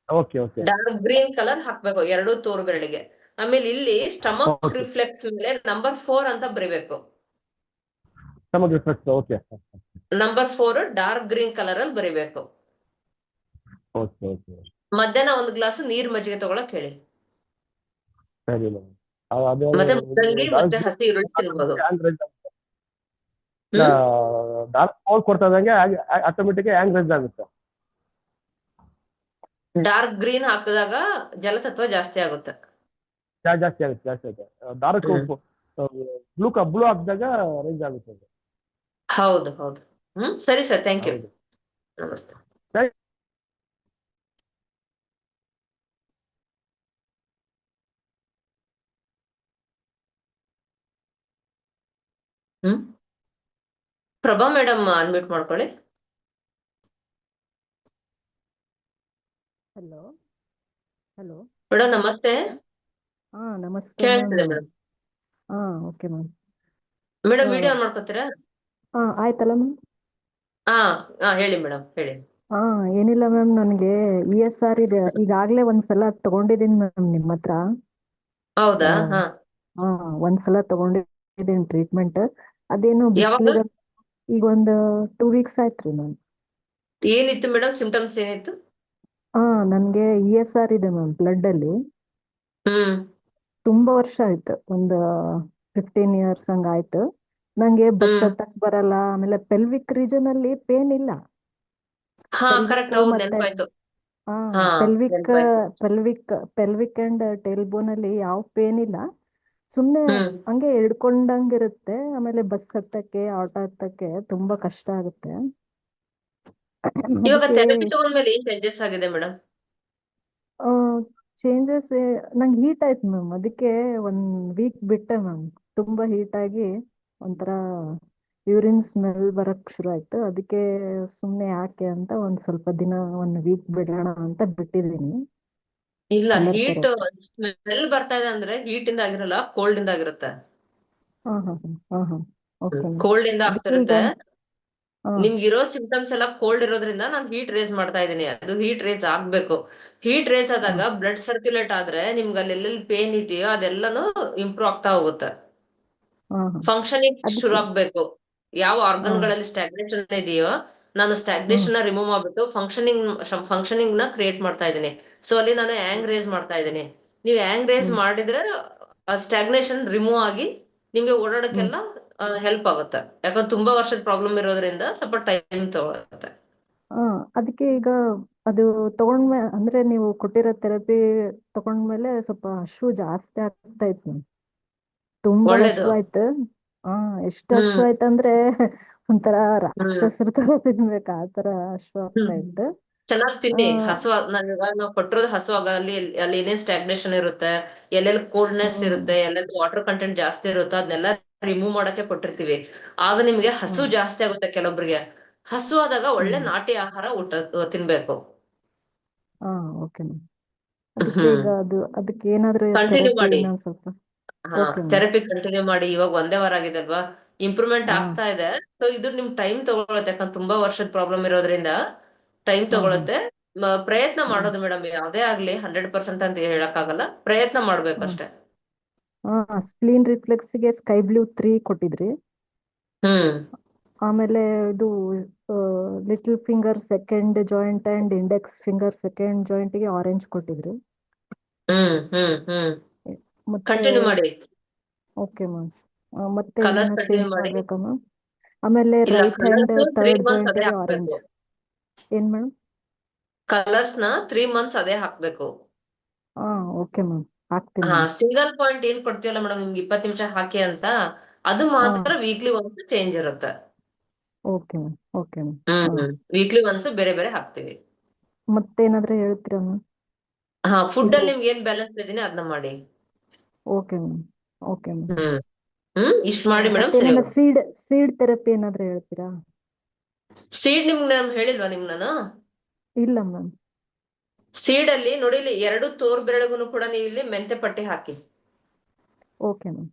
okay okay dark green colour ಹಾಕ್ಬೇಕು ಎರಡು ತೋರು ಬೆರಳಿಗೆ. ಆಮೇಲೆ ಇಲ್ಲಿ ಸ್ಟಮಕ್ ಓಕೆ ರಿಫ್ಲೆಕ್ಸ್ ಮೇಲೆ ನಂಬರ್ 4 ಅಂತ ಬರಿಬೇಕು. Stomach reflex. Okay number 4 dark green colour ಅಲ್ಲಿ ಬರಿಬೇಕು. ಓಕೆ ಓಕೆ ಮಧ್ಯಾಹ್ನ 1 ಗ್ಲಾಸ್ ನೀರ್ ಮಜ್ಜಿಗೆ ತಗೊಳಕ್ ಹೇಳಿ. ಸರಿ ಮೇಡಮ್. ಅದೇ ಮತ್ತೆ ಮುಲ್ಲಂಗಿ ಮತ್ತೆ ಹಸಿ ಈರುಳ್ಳಿ ತಿನ್ಬೋದು. ಹ್ಮ್ ಡಾರ್ಕ್ ಪೌಲ್ ಕೊಡ್ತಾ ಇದ್ದಂಗೆ ಆಟೋಮೆಟಿಕ್ ಹ್ಯಾಂಗ್ ರೈಸ್ ಆಗುತ್ತೆ. ಡಾರ್ಕ್ ಗ್ರೀನ್ ಹಾಕಿದಾಗ ಜಲತತ್ವ ಜಾಸ್ತಿ ಆಗುತ್ತೆ. ಜಾಸ್ತಿ ಆಗುತ್ತೆ. ಡಾರ್ಕ್ ಬ್ಲೂ ಹಾಕಿದಾಗ ರೈಸ್ ಆಗುತ್ತೆ ಅದು. ಹೌದು ಹೌದು. ಸರಿ ಸರ್, ಥ್ಯಾಂಕ್ ಯು. ಹೌದು. ನಮಸ್ತೆ. ಪ್ರಭಾ ಮೇಡಮ್ ಅನ್ಮ್ಯೂಟ್ ಮಾಡ್ಕೊಳ್ಳಿ. ಹಲೋ ಹಲೋ ಮೇಡಮ್ ನಮಸ್ತೆ. ನಮಸ್ತೆ ಕೇಳಿಸ್ತಿದೆ ma'am. Madam. Okay ma'am. Madam video on ಮಾಡ್ಕೋತೀರಾ? ಆಯ್ತಲ್ಲ ಮ್ಯಾಮ್. ಹೇಳಿ ಮೇಡಮ್, ಹೇಳಿ. ಏನಿಲ್ಲ ಮ್ಯಾಮ್, ನನಗೆ ESR ಇದೆ, ಈಗಾಗಲೇ ಒಂದ್ಸಲ ತಗೊಂಡಿದ್ದೀನಿ ಮ್ಯಾಮ್ ನಿಮ್ಮ ಹತ್ರ. ಹೌದಾ? ಹಾ. ಒಂದ್ಸಲ ತಗೊಂಡಿದ್ದೀನಿ ಟ್ರೀಟ್ಮೆಂಟ್. ಅದೇನು ಯಾವಾಗ? ಬಿಸಿಲಿಗೆ ಈಗ ಒಂದು 2 ವೀಕ್ಸ್ ಆಯ್ತ್ರಿ ಮ್ಯಾಮ್. ಏನಿತ್ತು ಮೇಡಮ್, ಸಿಂಪ್ಟಮ್ಸ್ ಏನಿತ್ತು? ನನಗೆ ESR ಇದೆ ಮ್ಯಾಮ್ ಬ್ಲಡ್ ಅಲ್ಲಿ. ತುಂಬಾ ವರ್ಷ ಆಯ್ತು, ಒಂದು 15 ಇಯರ್ಸ್ ಹಂಗಾಯ್ತು. ನಂಗೆ ಬಸ್ ಹತ್ತಕ್ ಬರಲ್ಲ. ಆಮೇಲೆ ಪೆಲ್ವಿಕ್ ರೀಜನ್ ಅಲ್ಲಿ ಪೇನ್ ಇಲ್ಲ. ಕರೆಕ್ಟ್. ಹೌದು, ನೆನಪಾಯ್ತು. ಪೆಲ್ವಿಕ್ ನೆನಪಾಯ್ತು. ಪೆಲ್ವಿಕ್ ಅಂಡ್ ಟೇಲ್ ಬೋನ್ ಅಲ್ಲಿ ಯಾವ ಪೇನ್ ಇಲ್ಲ. ಸುಮ್ನೆ ಹಂಗೆ ಹಿಡ್ಕೊಂಡಂಗಿರುತ್ತೆ. ಆಮೇಲೆ ಬಸ್ ಹತ್ತಕ್ಕೆ ಆಟೋ ಹತ್ತಕ್ಕೆ ತುಂಬಾ ಕಷ್ಟ ಆಗುತ್ತೆ. ಇವಾಗ ಅದಕ್ಕೆ ಥೆರಪಿ ತಗೊಂಡ್ಮೇಲೆ ಏನ್ ಚೇಂಜಸ್ ಆಗಿದೆ ಮೇಡಮ್? ಚೇಂಜಸ್ ನಂಗೆ ಹೀಟ್ ಆಯ್ತು ಮ್ಯಾಮ್. ಅದಕ್ಕೆ 1 ವೀಕ್ ಬಿಟ್ಟೆ ಮ್ಯಾಮ್. ತುಂಬಾ ಹೀಟ್ ಆಗಿ ಒಂಥರ ಯೂರಿನ್ ಸ್ಮೆಲ್ ಬರಕ್ ಶುರು ಆಯ್ತು. ಅದಕ್ಕೆ ಸುಮ್ನೆ ಯಾಕೆ ಅಂತ ಒಂದ್ ಸ್ವಲ್ಪ ದಿನ 1 ವೀಕ್ ಬಿಡೋಣ ಅಂತ ಬಿಟ್ಟಿದ್ದೀನಿ. ಇಲ್ಲ, ಕಲರ್ ಹೀಟ್ ಥೆರಪಿ. ಸ್ಮೆಲ್ ಬರ್ತಾ ಇದೆ ಅಂದ್ರೆ ಹೀಟ್ ಇಂದ ಆಗಿರಲ್ಲ, ಕೋಲ್ಡ್ ಇಂದ ಆಗಿರುತ್ತೆ. Okay ma'am. ಕೋಲ್ಡ್ ಇಂದ ಅದಕ್ಕೆ ಈಗ ಆಗ್ತಿರುತ್ತೆ. ಹಾ ನಿಮ್ಗಿರೋ ಸಿಂಪ್ಟಮ್ಸ್ ಎಲ್ಲ ಕೋಲ್ಡ್ ಇರೋದ್ರಿಂದ ನಾನು ಹೀಟ್ ರೇಸ್ ಮಾಡ್ತಾ ಇದ್ದೀನಿ. ಅದು ಹೀಟ್ ರೇಸ್ ಆಗ್ಬೇಕು. ಹೀಟ್ ರೇಸ್ ಆದಾಗ ಬ್ಲಡ್ ಸರ್ಕ್ಯುಲೇಟ್ ಆದ್ರೆ ನಿಮ್ಗೆ ಅಲ್ಲಿ ಎಲ್ಲೆಲ್ಲಿ ಪೇನ್ ಇದೆಯೋ ಅದೆಲ್ಲಾನು ಇಂಪ್ರೂವ್ ಆಗ್ತಾ ಹೋಗುತ್ತೆ. ಫಂಕ್ಷನಿಂಗ್ ಶುರು ಅದಕ್ಕೆ ಆಗ್ಬೇಕು. ಯಾವ ಆರ್ಗನ್ ಹಾ ಗಳಲ್ಲಿ ಸ್ಟಾಗ್ನೇಷನ್ ಇದೆಯೋ ನಾನು ಸ್ಟಾಗ್ನೇಷನ್ ನ ರಿಮೂವ್ ಮಾಡ್ಬಿಟ್ಟು ಫಂಕ್ಷನಿಂಗ್ ನ ಕ್ರಿಯೇಟ್ ಮಾಡ್ತಾ ಇದ್ದೀನಿ. ಸೊ ಅಲ್ಲಿ ನಾನು ಹ್ಯಾಂಗ್ ರೇಸ್ ಮಾಡ್ತಾ ಇದ್ದೀನಿ. ನೀವು ಹ್ಯಾಂಗ್ ರೇಸ್ ಮಾಡಿದ್ರೆ ಸ್ಟಾಗ್ನೇಷನ್ ರಿಮೂವ್ ಆಗಿ ನಿಮ್ಗೆ ಓಡಾಡಕ್ಕೆಲ್ಲ ಹೆಲ್ಪ್ ಆಗುತ್ತೆ. ಯಾಕಂದ್ರೆ ತುಂಬಾ ವರ್ಷದ ಪ್ರಾಬ್ಲಮ್ ಇರೋದ್ರಿಂದ ಸ್ವಲ್ಪ ಟೈಮ್ ತಗೊಳುತ್ತೆ. ಅದಕ್ಕೆ ಈಗ ಅದು ತಗೊಂಡ್ಮೇಲೆ, ಅಂದ್ರೆ ನೀವು ಕೊಟ್ಟಿರೋ ಥೆರಪಿ ತಗೊಂಡ್ಮೇಲೆ ಸ್ವಲ್ಪ ಹಶು ಜಾಸ್ತಿ ಆಗ್ತಾ ಇತ್ತು ಮ್ಯಾಮ್. ತುಂಬಾ ಒಳ್ಳೇದು. ಹಶು ಆಯ್ತು. ಎಷ್ಟು ಹಶು ಹ್ಮ್ ಆಯ್ತು ಅಂದ್ರೆ ಒಂಥರ ಹ್ಮ್ ರಾಕ್ಷಸರ ತರ ತಿನ್ಬೇಕು, ಆ ತರ ಹಶು ಆಗ್ತಾ ಹ್ಮ್ ಇತ್ತು. ಚೆನ್ನಾಗ್ ತಿನ್ನಿ. ನಾವು ಕೊಟ್ಟಿರೋದು ಹಸುವಾಗ ಅಲ್ಲಿ ಏನೇನ್ ಸ್ಟಾಗ್ನೇಷನ್ ಇರುತ್ತೆ, ಎಲ್ಲೆಲ್ಲಿ ಕೋಲ್ಡ್ನೆಸ್ ಹ್ಮ್ ಇರುತ್ತೆ, ಎಲ್ಲೆಲ್ಲಿ ವಾಟರ್ ಕಂಟೆಂಟ್ ಜಾಸ್ತಿ ಇರುತ್ತೋ ಅದನ್ನೆಲ್ಲ ರಿಮೂವ್ ಮಾಡಕ್ಕೆ ಕೊಟ್ಟಿರ್ತೀವಿ. ಆಗ ನಿಮ್ಗೆ ಹಸು ಹ್ಮ್ ಜಾಸ್ತಿ ಆಗುತ್ತೆ. ಕೆಲವೊಬ್ರಿಗೆ ಹಸು ಆದಾಗ ಒಳ್ಳೆ ಹ್ಮ್ ನಾಟಿ ಆಹಾರ ತಿನ್ಬೇಕು. Okay ma'am. ಅದಕ್ಕೆ ಹ್ಮ್ ಈಗ ಅದಕ್ಕೆ ಏನಾದ್ರೂ ಕಂಟಿನ್ಯೂ ಥೆರಪಿ ಮಾಡಿ. ಇನ್ನೊಂದ್ ಸ್ವಲ್ಪ. Okay ma'am. ಥೆರಪಿ ಕಂಟಿನ್ಯೂ ಮಾಡಿ. ಇವಾಗ 1 ವಾರ ಆಗಿದೆ ಅಲ್ವಾ, ಇಂಪ್ರೂವ್ಮೆಂಟ್ ಹಾ ಆಗ್ತಾ ಇದೆ. ಸೊ ಇದು ನಿಮ್ ಟೈಮ್ ತಗೊಳುತ್ತೆ. ಯಾಕಂದ್ರೆ ತುಂಬಾ ವರ್ಷದ ಪ್ರಾಬ್ಲಮ್ ಇರೋದ್ರಿಂದ ಟೈಮ್ ಹಾ ಹಾ ತಗೊಳುತ್ತೆ. ಪ್ರಯತ್ನ ಹಾ ಮಾಡೋದು ಮೇಡಮ್. ಯಾವ್ದೇ ಆಗ್ಲಿ 100% ಅಂತ ಹೇಳಕ್ಕಾಗಲ್ಲ. ಪ್ರಯತ್ನ ಮಾಡ್ಬೇಕಷ್ಟೇ. ಸ್ಪ್ಲೀನ್ ರಿಫ್ಲೆಕ್ಸ್ಗೆ ಸ್ಕೈ ಬ್ಲೂ 3 ಕೊಟ್ಟಿದ್ರಿ. ಹ್ಮ್ ಆಮೇಲೆ ಇದು little finger second joint and index finger second ಜಾಯಿಂಟ್ಗೆ ಆರೆಂಜ್ ಕೊಟ್ಟಿದ್ರಿ. ಹ್ಮ್ ಮತ್ತೆ ಕಂಟಿನ್ಯೂ ಮಾಡಿ. Okay ma'am. ಮತ್ತೆ ಕಲರ್ ಏನೇನೋ ಕಂಟಿನ್ಯೂ ಚೇಂಜ್ ಮಾಡಿ. ಮಾಡ್ಬೇಕಾ ಮ್ಯಾಮ್? ಆಮೇಲೆ ಇಲ್ಲ, right hand colours 3 third months ಅದೇ ಜಾಯಿಂಟ್ಗೆ ಹಾಕ್ಬೇಕು. ಆರೆಂಜ್. ಏನ್ ಮೇಡಮ್? ಕಲರ್ಸ್ ನ 3 ಮಂತ್ಸ್ ಅದೇ ಹಾಕ್ಬೇಕು. ಓಕೆ ಮ್ಯಾಮ್, ಹಾಕ್ತೀನಿ ಮ್ಯಾಮ್. ಸಿಂಗಲ್ ಪಾಯಿಂಟ್ ಏನ್ ಕೊಡ್ತೀವಲ್ಲ ಮೇಡಮ್, ನಿಮ್ಗೆ 20 ನಿಮಿಷ ಹಾಕಿ ಅಂತ, ಅದು ಮಾತ್ರ ವೀಕ್ಲಿ ಒನ್ಸ್ ಚೇಂಜ್ ಇರುತ್ತೆ. Okay ma'am. Okay ma'am. Weekly once ಬೇರೆ ಬೇರೆ ಹಾಕ್ತಿವಿ. ಮತ್ತೇನಾದ್ರೂ ಹೇಳ್ತೀರಾ ಮ್ಯಾಮ್? ಫುಡ್ ಇದು ಅಲ್ಲಿ ನಿಮ್ಗೆ ಏನ್ ಬ್ಯಾಲೆನ್ಸ್ ಇದೀನಿ ಅದನ್ನ ಮಾಡಿ. Okay ma'am. Okay ma'am. ಇಷ್ಟ್ ಮಾಡಿ ಮೇಡಮ್. ಸರಿ ಮತ್ತೇನೇನ ಹೋಗುತ್ತೆ. ಸೀಡ್ ಥೆರಪಿ ಏನಾದ್ರೂ ಹೇಳ್ತೀರಾ? ಸೀಡ್ ನಿಮ್ಗೆ ನಾನು ಹೇಳಿಲ್ವಾ ನಾನು? ಇಲ್ಲ ಮ್ಯಾಮ್. ಸೀಡ್ ಅಲ್ಲಿ ನೋಡಿ ಇಲ್ಲಿ 2 ತೋರ್ ಬೆರಳಿಗೂ ಕೂಡ ನೀವು ಇಲ್ಲಿ ಮೆಂತೆ ಪಟ್ಟಿ ಹಾಕಿ. Okay ma'am.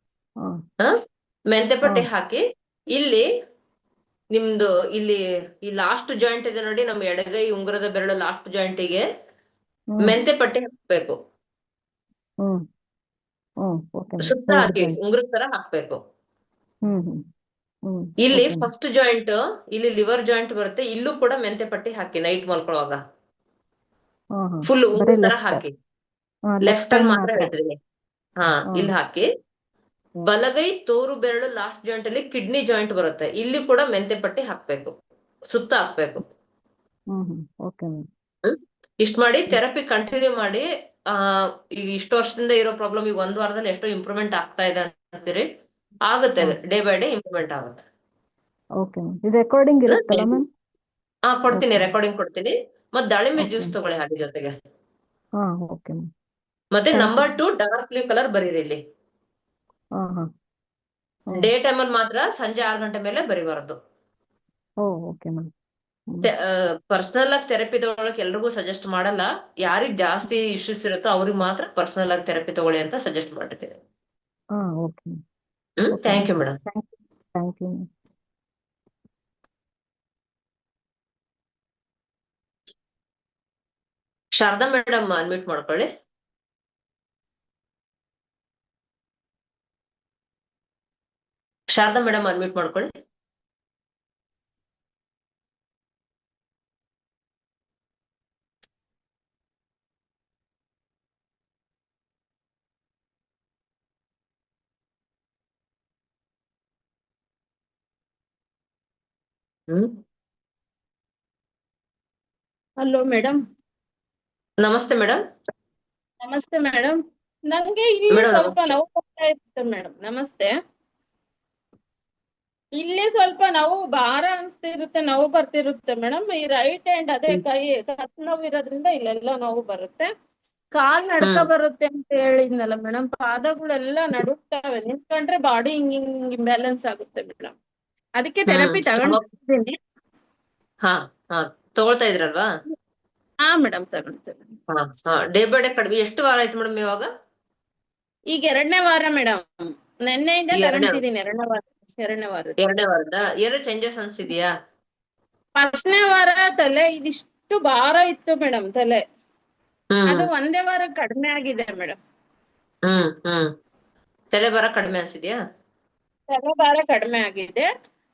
ಹಾ ಹ ಮೆಂತೆ ಹಾ ಪಟ್ಟಿ ಹಾಕಿ. ಇಲ್ಲಿ ನಿಮ್ದು ಇಲ್ಲಿ ಈ ಲಾಸ್ಟ್ ಜಾಯಿಂಟ್ ಇದೆ ನೋಡಿ, ನಮ್ಮ ಎಡಗೈ ಉಂಗುರದ ಬೆರಳು ಲಾಸ್ಟ್ ಜಾಯಿಂಟಿಗೆ ಹ್ಮ್ ಮೆಂತೆ ಪಟ್ಟಿ ಹಾಕ್ಬೇಕು. ಹ್ಮ್ ಓಕೆ ಮ್ಯಾಮ್. ಸುತ್ತ 2 ಹಾಕಿ ಜಾಯಿಂಟ್. ಉಂಗುರದ ತರ ಹಾಕ್ಬೇಕು. ಹ್ಮ್ ಹ್ಮ್ ಹ್ಮ್ ಇಲ್ಲಿ ಓಕೆ ಮ್ಯಾಮ್. ಫಸ್ಟ್ ಜಾಯಿಂಟ್, ಇಲ್ಲಿ ಲಿವರ್ ಜಾಯಿಂಟ್ ಬರುತ್ತೆ, ಇಲ್ಲೂ ಕೂಡ ಮೆಂತೆ ಪಟ್ಟಿ ಹಾಕಿ ನೈಟ್ ಮಲ್ಕೊಳ್ಳುವಾಗ. ಹಾ ಹಾ ಫುಲ್ ಬರೀ ಉಂಗುರ ತರ ಲೆಫ್ಟ್. ಹಾಕಿ. ಲೆಫ್ಟ್ ಲೆಫ್ಟ್ ಅಲ್ಲಿ ಅಲ್ಲಿ ಮಾತ್ರ ಮಾತ್ರ. ಹೇಳ್ತಿದ್ದೀನಿ. ಹಾ ಹಾ ಇಲ್ಲಿ ಹಾಕಿ. ಬಲಗೈ ತೋರು ಬೆರಳು ಲಾಸ್ಟ್ ಜಾಯಿಂಟ್ ಅಲ್ಲಿ ಕಿಡ್ನಿ ಜಾಯಿಂಟ್ ಬರುತ್ತೆ, ಇಲ್ಲಿ ಕೂಡ ಮೆಂತೆ ಪಟ್ಟಿ ಹಾಕ್ಬೇಕು, ಸುತ್ತ ಹಾಕ್ಬೇಕು. Okay ma'am. ಇಷ್ಟ ಮಾಡಿ ಥೆರಪಿ ಕಂಟಿನ್ಯೂ ಮಾಡಿ. ಆ ಈಗ ಇಷ್ಟು ವರ್ಷದಿಂದ ಇರೋ ಪ್ರಾಬ್ಲಮ್ ಈಗ 1 ವಾರದಲ್ಲಿ ಎಷ್ಟೋ ಇಂಪ್ರೂವ್ಮೆಂಟ್ ಆಗ್ತಾ ಇದೆ ಅಂತೀರಿ. ಆಗುತ್ತೆ, ಡೇ ಬೈ ಡೇ ಇಂಪ್ರೂವ್ಮೆಂಟ್ ಆಗುತ್ತೆ. Okay ma'am. ಇದು ರೆಕಾರ್ಡಿಂಗ್ ಇರುತ್ತಲ್ಲ ಮ್ಯಾಮ್? ಕೊಡ್ತೀನಿ, ಓಕೆ ರೆಕಾರ್ಡಿಂಗ್ ಕೊಡ್ತೀನಿ. ಮತ್ತೆ ದಾಳಿಂಬೆ ಓಕೆ ಜ್ಯೂಸ್ ತಗೊಳ್ಳಿ ಹಾಗೆ ಜೊತೆಗೆ. ಹಾ ಓಕೆ ಮ್ಯಾಮ್. ಮತ್ತೆ thank you. Number 2 dark blue colour ಬರೀರಿ ಇಲ್ಲಿ. ಹಾ ಹಾ ಡೇ ಟೈಮ್ ಅಲ್ಲಿ ಮಾತ್ರ ಸಂಜೆ 6 ಗಂಟೆ ಮೇಲೆ ಬರಿಬಾರದು. Okay ma'am. ಪರ್ಸನಲ್ ಆಗಿ ಥೆರಪಿ ತಗೊಳಕ್ ಎಲ್ರಿಗೂ ಸಜೆಸ್ಟ್ ಮಾಡಲ್ಲ. ಯಾರಿಗ್ ಜಾಸ್ತಿ ಇಶ್ಯೂಸ್ ಇರುತ್ತೋ ಅವ್ರಿಗೆ ಮಾತ್ರ ಪರ್ಸನಲ್ ಆಗಿ ಥೆರಪಿ ತಗೊಳ್ಳಿ ಅಂತ ಸಜೆಸ್ಟ್ ಮಾಡ್ತೀನಿ. ಹಾ okay ma'am. Okay thank ma'am. You madam. Thank you ma'am. Sharada madam unmute ಮಾಡ್ಕೊಳ್ಳಿ. ಶಾರದಾ ಮೇಡಮ್ ಅನ್ಮ್ಯೂಟ್ ಮಾಡ್ಕೊಳ್ಳಿ. Hello madam. ನಮಸ್ತೆ ಮೇಡಮ್. ನಮಸ್ತೆ ಮೇಡಮ್. ನಂಗೆ ಇಲ್ಲಿ ಮೇಡಮ್ ಸ್ವಲ್ಪ ನಮಸ್ತೆ. ನೋವು ಬರ್ತಾ ಇರುತ್ತೆ ಮೇಡಮ್. ನಮಸ್ತೆ. ಇಲ್ಲಿ ಸ್ವಲ್ಪ ನೋವು ಭಾರ ಅನ್ಸ್ತಿರುತ್ತೆ, ನೋವು ಬರ್ತಿರುತ್ತೆ ಮೇಡಮ್. ಈ ರೈಟ್ ಹ್ಯಾಂಡ್ ಅದೇ ಕೈ ಕತ್ ನೋವು ಇರೋದ್ರಿಂದ ಇಲ್ಲೆಲ್ಲ ನೋವು ಬರುತ್ತೆ. ಕಾಲ್ ನಡ್ಕ ಬರುತ್ತೆ ಅಂತ ಹೇಳಿದ್ನಲ್ಲ ಮೇಡಮ್, ಪಾದಗಳೆಲ್ಲ ನಡುಕ್ತಾವೆ. ನಿಂತ್ಕೊಂಡ್ರೆ ಬಾಡಿ ಹಿಂಗ್ ಹಿಂಗ್ ಇಂಬ್ಯಾಲೆನ್ಸ್ ಆಗುತ್ತೆ ಮೇಡಮ್. ಅದಕ್ಕೆ ಥೆರಪಿ ತಗೊಂಡಿದ್ದೀನಿ. ಹಾ ಹಾ ತಗೊಳ್ತಾ ಇದ್ರಲ್ವಾ? ಹಾ ಮೇಡಮ್ ತಗೊಳ್ತೇನೆ. ಡೇ ಬೈ ಡೇ ಕಡಿಮೆ. ಎಷ್ಟು ವಾರ ಆಯ್ತು ಮೇಡಮ್ ಇವಾಗ? ಈಗ 2ನೇ ವಾರ ಮೇಡಮ್. ನಿನ್ನೆಯಿಂದ ಎರಡನೇ ತಗೊಂತಿದ್ದೀನಿ. 2ನೇ ವಾರ. 2ನೇ ವಾರ. ಎರಡನೇ ವಾರದ ಏನೋ ಚೇಂಜಸ್ ಅನ್ಸಿದ್ಯಾ? ಫಸ್ಟ್ನೇ ವಾರ ತಲೆ ಇದಿಷ್ಟು ಭಾರ ಇತ್ತು ಮೇಡಮ್, ತಲೆ. ಅದು 1ನೇ ವಾರ ಕಡಿಮೆ ಆಗಿದೆ ಮೇಡಮ್. ತಲೆ ಭಾರ ಕಡಿಮೆ ಅನ್ಸಿದ್ಯಾ? ತಲೆ ಭಾರ ಕಡಿಮೆ ಆಗಿದೆ.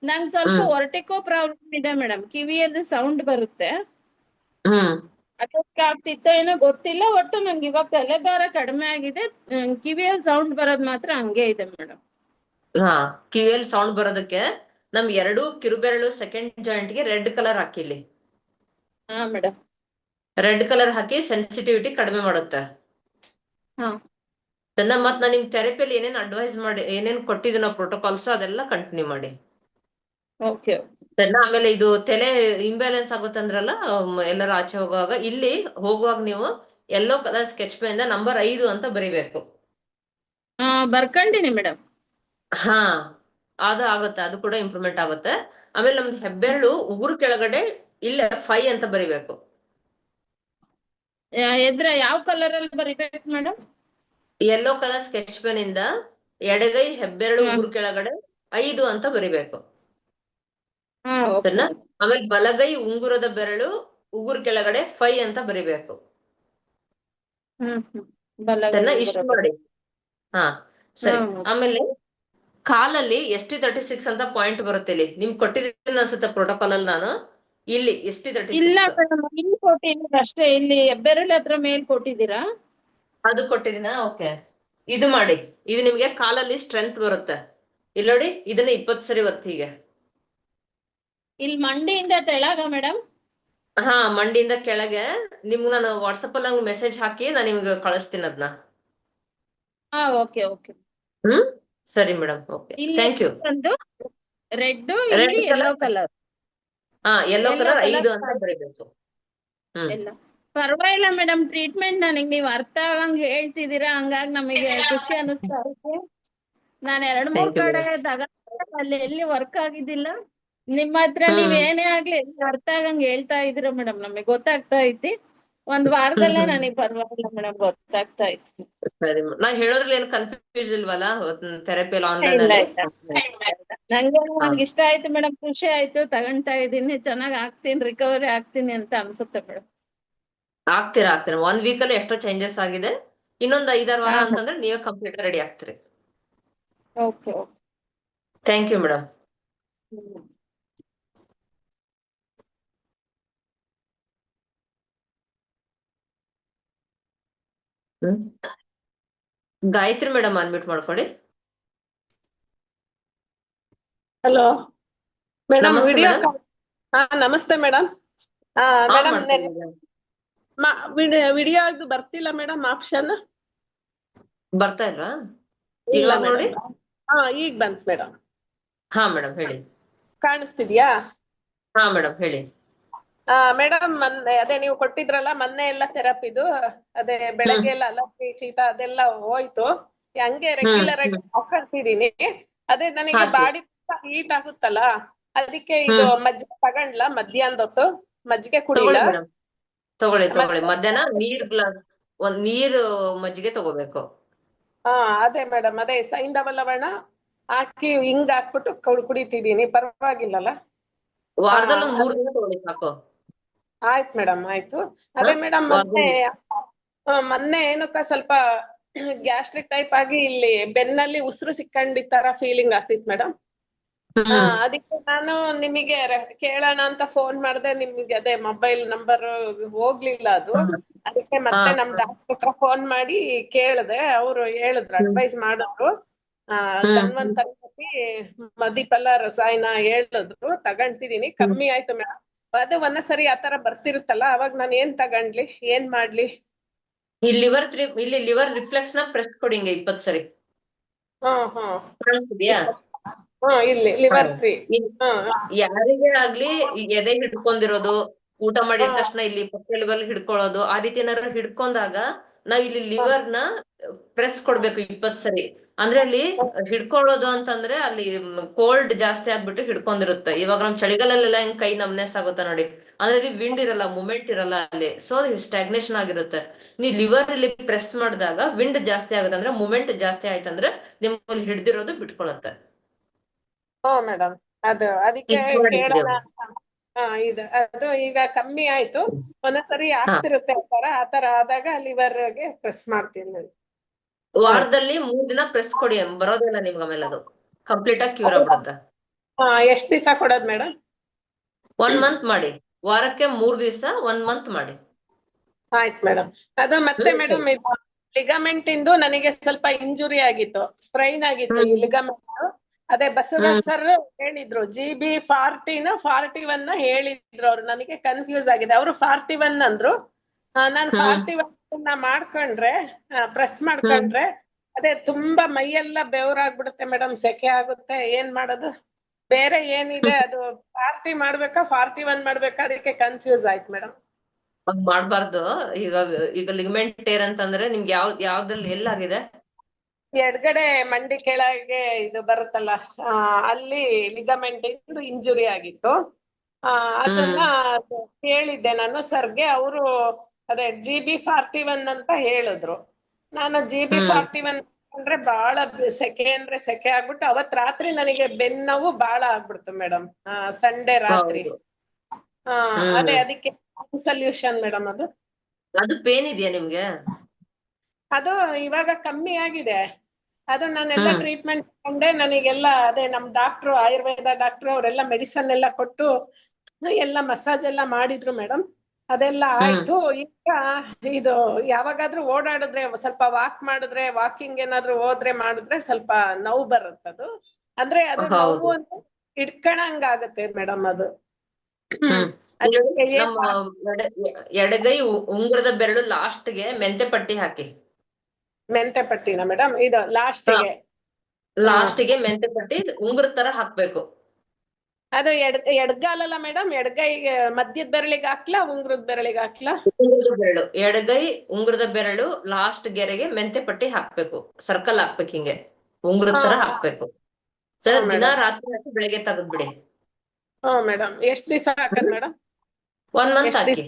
ನಂಗೆ ಸ್ವಲ್ಪ ವರ್ಟಿಕೋ ಪ್ರಾಬ್ಲಮ್ ಇದೆ ಮೇಡಮ್. ಕಿವಿಯಲ್ಲಿ ಸೌಂಡ್ ಬರುತ್ತೆ. ಅದಕ್ಕೆ ಆಗ್ತಿತ್ತೋ ಏನೋ ಗೊತ್ತಿಲ್ಲ. ಒಟ್ಟು ನಂಗೆ ಇವಾಗ ತಲೆ ಭಾರ ಕಡಿಮೆ ಆಗಿದೆ. ಕಿವಿಯಲ್ಲಿ ಸೌಂಡ್ ಬರೋದ್ ಮಾತ್ರ ಹಂಗೆ ಇದೆ ಮೇಡಮ್. ಕಿವಿಯಲ್ಲಿ ಸೌಂಡ್ ಬರೋದಕ್ಕೆ ನಮ್ 2 ಕಿರುಬೆರಳು ಸೆಕೆಂಡ್ ಜಾಯಿಂಟ್ ಗೆ ರೆಡ್ ಕಲರ್ ಹಾಕಿಲಿ. ಹಾ ಮೇಡಮ್. ರೆಡ್ ಕಲರ್ ಹಾಕಿ ಸೆನ್ಸಿಟಿವಿಟಿ ಕಡಿಮೆ ಮಾಡುತ್ತೆ. ಹಾ ಮತ್ ನಾನು ನಿಮ್ ಥೆರಪಿಯಲ್ಲಿ ಏನೇನ್ ಅಡ್ವೈಸ್ ಮಾಡಿ ಏನೇನ್ ಕೊಟ್ಟಿದ್ದೀನೋ ಪ್ರೋಟೋಕಾಲ್ಸ್ ಅದೆಲ್ಲ ಕಂಟಿನ್ಯೂ ಮಾಡಿ. ಓಕೆ. ಆಮೇಲೆ ಇದು ತಲೆ ಇಂಬ್ಯಾಲೆನ್ಸ್ ಆಗುತ್ತಂದ್ರಲ್ಲ, ಎಲ್ಲರೂ ಆಚೆ ಹೋಗುವಾಗ ಇಲ್ಲಿ ಹೋಗುವಾಗ ನೀವು yellow colour sketch pen number 5 ಅಂತ ಬರಿಬೇಕು. ಬರ್ಕೊಂಡಿನಿ ಮೇಡಮ್. ಹಾ ಅದು ಆಗುತ್ತೆ, ಅದು ಕೂಡ ಇಂಪ್ರೂವ್ಮೆಂಟ್ ಆಗುತ್ತೆ. ಆಮೇಲೆ ನಮ್ದು ಹೆಬ್ಬೆರಳು ಉಗುರು ಕೆಳಗಡೆ ಇಲ್ಲ 5 ಅಂತ ಬರಿಬೇಕು. ಯಾವ ಕಲರ್ ಅಲ್ಲಿ ಬರಿಬೇಕು madam? Yellow colour sketch pen ಇಂದ ಎಡಗೈ ಹೆಬ್ಬೆರಳು ಉಗುರು ಕೆಳಗಡೆ 5 ಅಂತ ಬರಿಬೇಕು. ಸರಿನಾ? ಆಮೇಲೆ ಬಲಗೈ ಉಂಗುರದ ಬೆರಳು ಉಗುರು ಕೆಳಗಡೆ 5 ಅಂತ ಬರಿಬೇಕು. ಸರಿನಾ? ಇಷ್ಟು ಮಾಡಿ. ಹಾ ಸರಿ. ಆಮೇಲೆ ಕಾಲಲ್ಲಿ ST36 ಅಂತ ಪಾಯಿಂಟ್ ಬರುತ್ತೆ. ಇಲ್ಲಿ ನಿಮ್ಗೆ ಕೊಟ್ಟಿದ್ದೀನಿ ಅನ್ಸುತ್ತೆ ಪ್ರೋಟೋಕಾಲ್ ಅಲ್ಲಿ. ನಾನು ಇಲ್ಲಿ ST36 ಇಲ್ಲ ಮೇಡಮ್, ಇಲ್ಲಿ ಕೊಟ್ಟಿದ್ದೀರಾ ಅಷ್ಟೇ. ಇಲ್ಲಿ ಹೆಬ್ಬೆರಳು ಹತ್ರ ಮೇಲ್ ಕೊಟ್ಟಿದ್ದೀರಾ? ಅದು ಕೊಟ್ಟಿದ್ದೀನಾ? ಓಕೆ. ಇದು ಮಾಡಿ. ಇದು ನಿಮ್ಗೆ ಕಾಲಲ್ಲಿ ಸ್ಟ್ರೆಂತ್ ಬರುತ್ತೆ. ಇಲ್ಲಿ ನೋಡಿ, ಇದನ್ನ 20 ಸರಿ ಒತ್ತಿ. ಹೀಗೆ ಇಲ್ಲಿ ಮಂಡಿಯಿಂದ ತೆಳಗ ಮೇಡಮ್? ಹಾ ಮಂಡಿಯಿಂದ ಕೆಳಗೆ. ನಿಮ್ಗೆ ನಾನು ವಾಟ್ಸಪ್ ಅಲ್ಲಿ ಮೆಸೇಜ್ ಹಾಕಿ ನಾನು ನಿಮ್ಗೆ ಕಳಿಸ್ತೀನಿ ಅದನ್ನ. Okay okay. ಸರಿ madam. Okay, thank you. Red, ಇಲ್ಲಿ ಯೆಲ್ಲೋ ಕಲರ್. ಯೆಲ್ಲೋ ಕಲರ್ 5 ಅಂತ ಬರೀಬೇಕು. ಎಲ್ಲ ಪರವಾಗಿಲ್ಲ ಮೇಡಮ್. ಟ್ರೀಟ್ಮೆಂಟ್ ನನಗೆ ನೀವು ಅರ್ಥ ಆಗಂಗ್ ಹೇಳ್ತಿದ್ದೀರಾ, ಹಂಗಾಗಿ ನಮಗೆ ಖುಷಿ ಅನಿಸ್ತಾ ಇದೆ. ನಾನು 2-3 ಕಡೆ ತಗೊಂಡೆ, ಅಲ್ಲಿ ಎಲ್ಲಿ ವರ್ಕ್ ಆಗಿದ್ದಿಲ್ಲ. ನಿಮ್ಮ ಹತ್ರ ನೀವ್ ಏನೇ ಆಗ್ಲಿ ಅರ್ಥ ಆಗಂಗ್ ಹೇಳ್ತಾ ಇದೀರ ಮೇಡಮ್, ನಮಗೆ ಗೊತ್ತಾಗ್ತಾ ಐತಿ. ಒಂದ್ ವಾರದಲ್ಲೇ ನನಗೆ ಪರವಾಗಿಲ್ಲ ಮೇಡಮ್ ಗೊತ್ತಾಗ್ತಾ ಇತ್ತು. ಸರಿ ನಾ ಹೇಳೋದ್ರಲ್ಲಿ ಏನು ಕನ್ಫ್ಯೂಸ್ ಇಲ್ವಲ್ಲ ಥೆರಪಿ ಎಲ್ಲ ಆನ್ಲೈನ್ ಇಲ್ಲ ಅಲ್ಲಿ? ನಂಗೆ ಹಾ ನನ್ಗೆ ಇಷ್ಟ ಆಯ್ತು ಮೇಡಮ್, ಖುಷಿ ಆಯ್ತು, ತಗೊಂತಾ ಇದೀನಿ, ಚೆನ್ನಾಗ್ ಆಗ್ತೀನಿ, ರಿಕವರಿ ಆಗ್ತೀನಿ ಅಂತ ಅನ್ಸುತ್ತೆ ಮೇಡಮ್. ಆಗ್ತೀರಾ 1 ವೀಕ್ ಅಲ್ಲಿ ಎಷ್ಟೋ ಚೇಂಜಸ್ ಆಗಿದೆ. ಇನ್ನೊಂದ್ 5-6 ವಾರ ಹಾ ಅಂತಂದ್ರೆ ನೀವೇ ಕಂಪ್ಲೀಟ್ ರೆಡಿ ಆಗ್ತೀರಿ. Okay okay. Thank you madam. Gayatri madam unmute ಮಾಡ್ಕೊಳ್ಳಿ. ಹಲೋ ಮೇಡಮ್, ನಮಸ್ತೆ ವಿಡಿಯೋ ಮೇಡಮ್. ಕಾಲ್. ಹಾ ನಮಸ್ತೆ ಮೇಡಮ್. ಹಾ ಮೇಡಮ್ ಮಾಡ್ಕೊಳ್ಳಿ madam. ವಿಡಿಯೋ ಅದು ಬರ್ತಿಲ್ಲ ಮೇಡಮ್, ಆಪ್ಷನ್ ಬರ್ತಾ ಇಲ್ವಾ? ಇಲ್ಲ ಇವಾಗ ನೋಡಿ. ಮೇಡಮ್. ಹಾ ಈಗ ಬಂತ್ ಮೇಡಮ್. ಹಾ ಮೇಡಮ್ ಹೇಳಿ. ಕಾಣಿಸ್ತಿದ್ಯಾ? ಹಾ ಮೇಡಮ್ ಹೇಳಿ. ಮೇಡಮ್ ಮೊನ್ನೆ ಅದೇ ನೀವು ಕೊಟ್ಟಿದ್ರಲ್ಲ ಮೊನ್ನೆ ಎಲ್ಲ ಥೆರಪಿದು, ಅದೇ ಬೆಳಗ್ಗೆ ಎಲ್ಲ ಅಲರ್ಜಿ ಶೀತ ಅದೆಲ್ಲ ಹೋಯ್ತು. ಹಂಗೆ ರೆಗ್ಯುಲರ್ ಆಗಿ ಹಾಕೊಳ್ತಿದೀನಿ. ಅದೇ ನನಗೆ ಹಾಕಿ ಬಾಡಿ ಹೀಟ್ ಆಗುತ್ತಲ್ಲ, ಅದಕ್ಕೆ ಇದು ಮಜ್ಜಿಗೆ ತಗೊಂಡ್ಲಾ ಮಧ್ಯಾಹ್ನದ ಹೊತ್ತು? ಮಜ್ಜಿಗೆ ತಗೊಳ್ಳಿ ಕುಡಿಲ? ಮೇಡಮ್, ತಗೊಳ್ಳಿ. ಮಧ್ಯಾಹ್ನ ನೀರು ಮಜ್ಜಿಗೆ ತಗೋಬೇಕು. ಅದೇ ಮೇಡಮ್, ಅದೇ ಸೈಂಧವ ಲವಣ ಹಾಕಿ ಹಿಂಗ್ ಹಾಕ್ಬಿಟ್ಟು ಕುಡಿತಿದೀನಿ. ಪರವಾಗಿಲ್ಲಲ್ಲ? ವಾರದಲ್ಲಿ ಒಂದ್ 3 ದಿನ ತಗೊಳ್ಳಿ ಸಾಕು. ಆಯ್ತು ಮೇಡಮ್, ಆಯ್ತು. ಅದೇ ಮೇಡಮ್ ಮೊನ್ನೆ ಏನಕ್ಕ ಸ್ವಲ್ಪ ಗ್ಯಾಸ್ಟ್ರಿಕ್ ಟೈಪ್ ಆಗಿ ಇಲ್ಲಿ ಬೆನ್ನಲ್ಲಿ ಉಸಿರು ಸಿಕ್ಕಂಡಿ ತರ ಫೀಲಿಂಗ್ ಆಗ್ತಿತ್ತು ಮೇಡಮ್. ಅದಕ್ಕೆ ನಾನು ನಿಮಗೆ ಕೇಳೋಣ ಅಂತ ಫೋನ್ ಮಾಡ್ದೆ. ನಿಮ್ಗೆ ಅದೇ ಮೊಬೈಲ್ ನಂಬರ್ ಹೋಗ್ಲಿಲ್ಲ ಅದು. ಅದಕ್ಕೆ ಮತ್ತೆ ನಮ್ ಡಾಕ್ಟರ್ ಹತ್ರ ಫೋನ್ ಮಾಡಿ ಕೇಳ್ದೆ. ಅವ್ರು ಹೇಳಿದ್ರು, ಅಡ್ವೈಸ್ ಮಾಡಿದ್ರು. ಧನ್ವಂತರಿ ಮದಿಫಲ ರಸಾಯನ ಹೇಳಿದ್ರು, ತಗೊಂತಿದೀನಿ. ಕಮ್ಮಿ ಆಯ್ತು ಮೇಡಮ್. ಅದು ಒಂದೊಂದ್ಸರಿ ಆತರ ಬರ್ತಿರುತ್ತಲ್ಲ, ಅವಾಗ ನಾನು ಏನ್ ತಗೊಂಡ್ಲಿ, ಏನ್ ಮಾಡ್ಲಿ? ಇಲ್ಲಿ ಲಿವರ್ ರಿಫ್ಲೆಕ್ಸ್ ನ ಪ್ರೆಸ್ ಕೊಡಿ ಹಿಂಗೆ 20 ಸರಿ. ಕಾಣಿಸ್ತಿದ್ಯಾ? ಇಲ್ಲಿ ಲಿವರ್ 3. ಯಾರಿಗೇ ಆಗ್ಲಿ ಎದೆ ಹಿಡ್ಕೊಂಡಿರೋದು, ಊಟ ಮಾಡಿದ ತಕ್ಷಣ ಇಲ್ಲಿ ಪಕ್ಕದಲ್ಲಿ ಹಿಡ್ಕೊಳ್ಳೋದು, ಆ ರೀತಿ ಏನಾದ್ರು ಹಿಡ್ಕೊಂಡಾಗ ನಾವ್ ಇಲ್ಲಿ ಲಿವರ್ ನ ಪ್ರೆಸ್ ಕೊಡ್ಬೇಕು 20 ಸರಿ. ಅಂದ್ರೆ ಅಲ್ಲಿ ಹಿಡ್ಕೊಳ್ಳೋದು ಅಂತಂದ್ರೆ ಅಲ್ಲಿ ಕೋಲ್ಡ್ ಜಾಸ್ತಿ ಆಗ್ಬಿಟ್ಟು ಹಿಡ್ಕೊಂಡಿರುತ್ತೆ. ಇವಾಗ ನಮ್ ಚಳಿಗಾಲಲ್ಲೆಲ್ಲ ಹಿಂಗ್ ಕೈ ನಮ್ನೆಸ್ ಆಗುತ್ತೆ ನೋಡಿ, ಅಂದ್ರೆ ಅಲ್ಲಿ ವಿಂಡ್ ಇರಲ್ಲ, ಮೂಮೆಂಟ್ ಇರಲ್ಲ ಅಲ್ಲಿ. ಸೊ ಸ್ಟಾಗ್ನೇಷನ್ ಆಗಿರುತ್ತೆ. ನೀವ್ ಲಿವರ್ ಇಲ್ಲಿ ಪ್ರೆಸ್ ಮಾಡಿದಾಗ ವಿಂಡ್ ಜಾಸ್ತಿ ಆಗುತ್ತೆ, ಅಂದ್ರೆ ಮೂಮೆಂಟ್ ಜಾಸ್ತಿ ಆಯ್ತಂದ್ರೆ ನಿಮ್ಗೆ ಹಿಡ್ದಿರೋದು ಬಿಟ್ಕೊಳತ್ತೆ. ಮೇಡಮ್ ಅದಕ್ಕೆ ಕೇಳೋಣ. ಅದು ಈಗ ಕಮ್ಮಿ ಆಯ್ತು. ಒಂದೊಂದ್ಸರಿ ಆಗ್ತಿರುತ್ತೆ ಆತರ ಆದಾಗ ಲಿವರ್ಗೆ ಪ್ರೆಸ್ ಮಾಡ್ತೀನಿ ನಾನು. ವಾರದಲ್ಲಿ 3 ದಿನ ಪ್ರೆಸ್ ಕೊಡಿ, ಬರೋದಿಲ್ಲ ನಿಮ್ಗೆ ಆಮೇಲೆ ಅದು ಕಂಪ್ಲೀಟ್ ಆಗಿ ಕ್ಯೂರ್ ಆಗ್ಬಿಡುತ್ತೆ. ಎಷ್ಟ್ ದಿವಸ ಕೊಡೋದ್ ಮೇಡಮ್? 1 ಮಂತ್ ಮಾಡಿ. ವಾರಕ್ಕೆ 3 ದಿವಸ 1 ಮಂತ್ ಮಾಡಿ. ಆಯ್ತು ಮೇಡಮ್. ಅದು ಮತ್ತೆ ಮೇಡಮ್ ಇದು ಲಿಗಮೆಂಟ್ ಇಂದು ನನಗೆ ಸ್ವಲ್ಪ ಇಂಜುರಿ ಆಗಿತ್ತು, ಸ್ಪ್ರೈನ್ ಆಗಿತ್ತು ಈ ಲಿಗಮೆಂಟ್. ಅದೇ ಬಸವರಾಜ್ ಸರ್ ಹೇಳಿದ್ರು GB 41 ಹೇಳಿದ್ರು ಅವ್ರು. ನನಗೆ ಕನ್ಫ್ಯೂಸ್ ಆಗಿದೆ. ಅವರು 41 ಅಂದ್ರು. ನಾನು 41 ಮಾಡ್ಕೊಂಡ್ರೆ, ಪ್ರೆಸ್ ಮಾಡ್ಕೊಂಡ್ರೆ ಅದೇ ತುಂಬಾ ಮೈಯೆಲ್ಲ ಬೆವರಾಗ್ಬಿಡುತ್ತೆ ಮೇಡಮ್, ಸೆಕೆ ಆಗುತ್ತೆ. ಏನ್ ಮಾಡೋದು? ಬೇರೆ ಏನಿದೆ ಅದು 40 ಮಾಡ್ಬೇಕಾ 41 ಮಾಡ್ಬೇಕಾ? ಅದಕ್ಕೆ ಕನ್ಫ್ಯೂಸ್ ಆಯ್ತು ಮೇಡಮ್. ಮಾಡ್ಬಾರ್ದು. ಈಗ ಲಿಗಮೆಂಟ್ ಟೇರ್ ಅಂತಂದ್ರೆ ನಿಮ್ಗೆ ಯಾವ್ದ್ರಲ್ಲಿ ಎಲ್ಲಾಗಿದೆ? ಎಡಗಡೆ ಮಂಡಿ ಕೆಳಗೆ ಇದು ಬರುತ್ತಲ್ಲ, ಅಲ್ಲಿ ಲಿಗಮೆಂಟ್ ಇಂಜುರಿ ಆಗಿತ್ತು. ಅದನ್ನ ಹೇಳಿದ್ದೆ ನಾನು ಸರ್ಗೆ. ಅವರು ಅದೇ GB 41 ಅಂತ ಹೇಳಿದ್ರು. ನಾನು GB 41 ಅಂದ್ರೆ ಬಹಳ ಸೆಕೆ ಅಂದ್ರೆ ಸೆಕೆ ಆಗ್ಬಿಟ್ಟು ಅವತ್ ರಾತ್ರಿ ನನಗೆ ಬೆನ್ನೋವು ಬಹಳ ಆಗ್ಬಿಡ್ತು ಮೇಡಮ್, ಸಂಡೇ ರಾತ್ರಿ. ಅದೇ ಅದಕ್ಕೆ ಸೊಲ್ಯೂಷನ್ ಮೇಡಮ್ ಅದು ಪೇನ್ ಇದೆಯಾ ನಿಮ್ಗೆ? ಅದು ಇವಾಗ ಕಮ್ಮಿ ಆಗಿದೆ. ಅದು ನಾನೆಲ್ಲ ಟ್ರೀಟ್ಮೆಂಟ್ ತಗೊಂಡೆ. ನನಗೆಲ್ಲ ಅದೇ ನಮ್ ಡಾಕ್ಟ್ರು, ಆಯುರ್ವೇದ ಡಾಕ್ಟ್ರು, ಅವರೆಲ್ಲ ಮೆಡಿಸನ್ ಎಲ್ಲ ಕೊಟ್ಟು ಎಲ್ಲ ಮಸಾಜ್ ಎಲ್ಲ ಮಾಡಿದ್ರು ಮೇಡಮ್. ಅದೆಲ್ಲ ಆಯ್ತು. ಈಗ ಇದು ಯಾವಾಗಾದ್ರೂ ಓಡಾಡಿದ್ರೆ, ಸ್ವಲ್ಪ ವಾಕ್ ಮಾಡಿದ್ರೆ, ವಾಕಿಂಗ್ ಏನಾದ್ರು ಹೋದ್ರೆ ಮಾಡಿದ್ರೆ ಸ್ವಲ್ಪ ನೋವು ಬರುತ್ತದು. ಅಂದ್ರೆ ಅದು ನೋವು ಅಂತ ಹಿಡ್ಕಣಂಗ ಆಗತ್ತೆ ಮೇಡಮ್ ಅದು. ನಮ್ಮ ಎಡಗೈ ಉಂಗುರದ ಬೆರಳು ಲಾಸ್ಟ್ಗೆ ಮೆಂತೆ ಪಟ್ಟಿ ಹಾಕಿ. ಮೆಂತೆ ಪಟ್ಟಿನ ಮೇಡಮ್? ಇದು ಲಾಸ್ಟಿಗೆ ಮೆಂತೆ ಪಟ್ಟಿ ಉಂಗುರದ ತರ ಹಾಕ್ಬೇಕು. ಅದು ಎಡ್ಗಾಲಲ್ಲ ಮೇಡಮ್? ಎಡಗೈಗೆ ಮಧ್ಯದ ಬೆರಳಿಗೆ ಹಾಕ್ಲಾ, ಉಂಗುರದ ಬೆರಳಿಗೆ ಹಾಕ್ಲಾ? ಉಂಗುರದ ಬೆರಳು, ಎಡಗೈ ಉಂಗುರದ ಬೆರಳು ಲಾಸ್ಟ್ ಗೆರೆಗೆ ಮೆಂತೆ ಪಟ್ಟಿ ಹಾಕ್ಬೇಕು. ಸರ್ಕಲ್ ಹಾಕ್ಬೇಕು, ಹಿಂಗೆ ಉಂಗುರದ ತರ ಹಾಕ್ಬೇಕು. ಸರ್ ದಿನ ರಾತ್ರಿ ಹಾಕಿ ಬೆಳಗ್ಗೆ ತೆಗೆದ್ಬಿಡಿ. ಮೇಡಮ್ ಎಷ್ಟ್ ದಿವಸ ಹಾಕದ್ ಮೇಡಮ್? 1 ಮಂತ್ ಹಾಕಿ.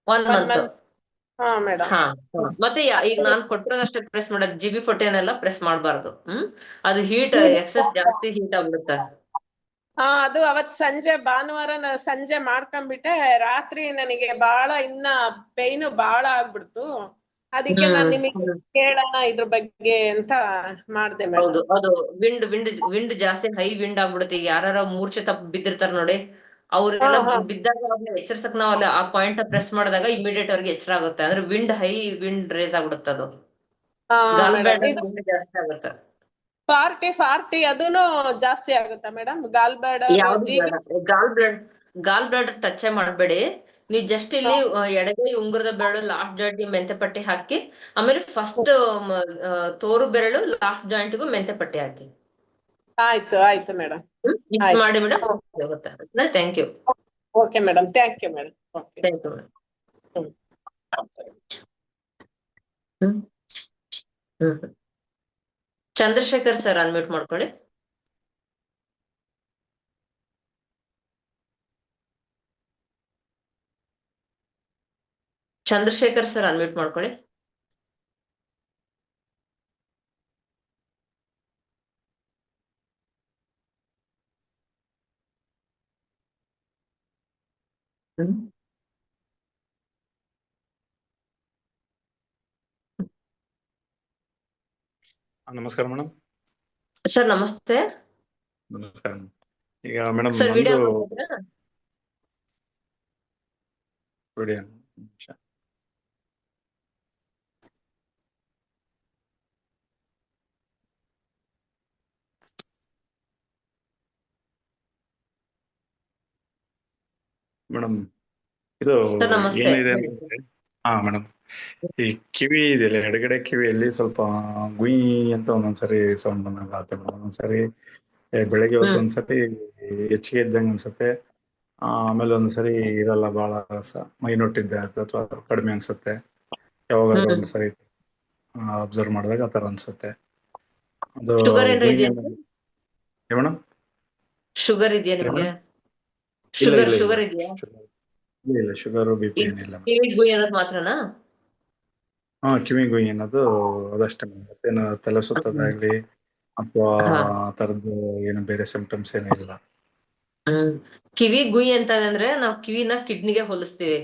1 ಮಂತ್ ಹಾ ಮೇಡಮ್. ಹಾ ಮತ್ತೆ ಈಗ ನಾನ್ ಕೊಟ್ಟಿರೋದಷ್ಟೇ ಪ್ರೆಸ್ ಮಾಡೋದು, GB14 ಎಲ್ಲ ಪ್ರೆಸ್ ಮಾಡಬಾರ್ದು. ಅದು ಹೀಟ್ ಎಕ್ಸೆಸ್ ಜಾಸ್ತಿ ಹೀಟ್ ಆಗ್ಬಿಡುತ್ತೆ. ಹಾ ಅದು ಅವತ್ ಸಂಜೆ ಭಾನುವಾರ ಸಂಜೆ ಮಾಡ್ಕೊಂಡ್ಬಿಟ್ಟೆ, ರಾತ್ರಿ ನನಗೆ ಬಹಳ ಇನ್ನ ಪೈನ್ ಬಹಳ ಆಗ್ಬಿಡ್ತು. ಅದಕ್ಕೆ ನಾನ್ ನಿಮಗೆ ಕೇಳೋಣ ಇದ್ರ ಬಗ್ಗೆ ಅಂತ ಮಾಡ್ದೆ ಮೇಡಮ್. ಹೌದು, ಅದು ವಿಂಡ್ ಜಾಸ್ತಿ ಹೈ ವಿಂಡ್ ಆಗ್ಬಿಡುತ್ತೆ. ಈಗ ಯಾರು ಮೂರ್ಛೆ ತಪ್ಪು ಬಿದ್ದಿರ್ತಾರ ನೋಡಿ, ಅವ್ರಿಗೆಲ್ಲ ಬಿದ್ದಾಗ ಅವ್ರನ್ನ ಎಚ್ಚರಿಸಕ್ ನಾವ್ ಅಲ್ಲಿ ಆ ಪಾಯಿಂಟ್ ಪ್ರೆಸ್ ಮಾಡಿದಾಗ ಇಮಿಡಿಯೇಟ್ ಅವ್ರಿಗೆ ಎಚ್ಚರ ಆಗುತ್ತೆ. ಅಂದ್ರೆ ಹೈ ವಿಂಡ್ ರೇಸ್ ಆಗ್ಬಿಡುತ್ತೆ. ಅದು ಗಾಲ್ ಬ್ಯಾಡರ್ ವಿಂಡ್ ಜಾಸ್ತಿ ಆಗುತ್ತೆ. 40 ಅದೂನು ಜಾಸ್ತಿ ಆಗುತ್ತಾ ಮೇಡಮ್? ಗಾಲ್ ಬ್ಯಾಡರ್ ಯಾವ್ದು ಬೇಡ, ಗಾಲ್ ಬ್ಲಾಡರ್ ಟಚ್ ಮಾಡ್ಬೇಡಿ. ನೀವ್ ಜಸ್ಟ್ ಇಲ್ಲಿ ಎಡಗೈ ಉಂಗುರದ ಬೆರಳು ಲಾಸ್ಟ್ ಜಾಯಿಂಟ್ ಮೆಂತೆ ಪಟ್ಟಿ ಹಾಕಿ, ಆಮೇಲೆ ಫಸ್ಟ್ ತೋರು ಬೆರಳು ಲಾಸ್ಟ್ ಜಾಯಿಂಟ್ಗೂ ಮೆಂತೆ ಪಟ್ಟಿ ಹಾಕಿ. ಆಯ್ತು ಮೇಡಮ್. ಇಷ್ಟು ಮಾಡಿ madam. Thank you. Okay madam, thank you madam. Thank you madam. Chandrashekhar sir unmute ಮಾಡ್ಕೊಳ್ಳಿ. ಚಂದ್ರಶೇಖರ್ ಸರ್ ಅನ್ಮ್ಯೂಟ್ ಮಾಡ್ಕೊಳ್ಳಿ. ನಮಸ್ಕಾರ ಮೇಡಮ್. ಸರ್ ನಮಸ್ತೆ. ನಮಸ್ಕಾರ. ಈಗ madam sir video video madam, ಇದು ಏನಿದೆ ಅಂದ್ರೆ, ಮೇಡಮ್ ಈ ಕಿವಿ ಇದೆಯಲ್ಲ, ಎಡಗಡೆ ಕಿವಿಯಲ್ಲಿ ಸ್ವಲ್ಪ ಗುಯ್ ಅಂತ ಒಂದೊಂದ್ಸರಿ ಸೌಂಡ್ ಬಂದಂಗ ಆಗುತ್ತೆ ಮೇಡಮ್. ಒಂದೊಂದ್ಸರಿ ಬೆಳಗ್ಗೆ ಹೊತ್ತು ಒಂದ್ಸರಿ ಹೆಚ್ಚಿಗೆ ಇದ್ದಂಗೆ ಅನ್ಸುತ್ತೆ. ಆಮೇಲೆ ಒಂದ್ಸರಿ ಇರಲ್ಲ, ಬಹಳ ಮೈ ನೋಟಿದ್ದೆ ಅಥವಾ ಕಡಿಮೆ ಅನ್ಸುತ್ತೆ. ಯಾವಾಗ ಒಂದ್ಸರಿ ಅಬ್ಸರ್ವ್ ಮಾಡಿದಾಗ ಆತರ ಅನ್ಸುತ್ತೆ. ಅದು ಮೇಡಮ್ ಶುಗರ್ ಇದೆಯಾ ನಿಮ್ಗೆ? ಶುಗರ್ ಇದೆಯಾ? ಇಲ್ಲ, ಶುಗರ್ BP ಏನಿಲ್ಲ. ಕಿವಿ ಗುಯ್ ಅನ್ನೋದು ಮಾತ್ರನಾ? ಕಿವಿ ಗುಯ್ ಅನ್ನೋದು ಅದಷ್ಟೇ. ಮತ್ತೇನು ತಲೆ ಸುತ್ತದಾಗ್ಲಿ ಅಥವಾ ಆ ತರದ್ದು ಏನು ಬೇರೆ ಸಿಂಪ್ಟಮ್ಸ್ ಏನೂ ಇಲ್ಲ. ಕಿವಿ ಗುಯ್ ಅಂತ ಅಂದ್ರೆ ನಾವು ಕಿವಿನ ಕಿಡ್ನಿಗೆ ಹೋಲಿಸ್ತೀವಿ.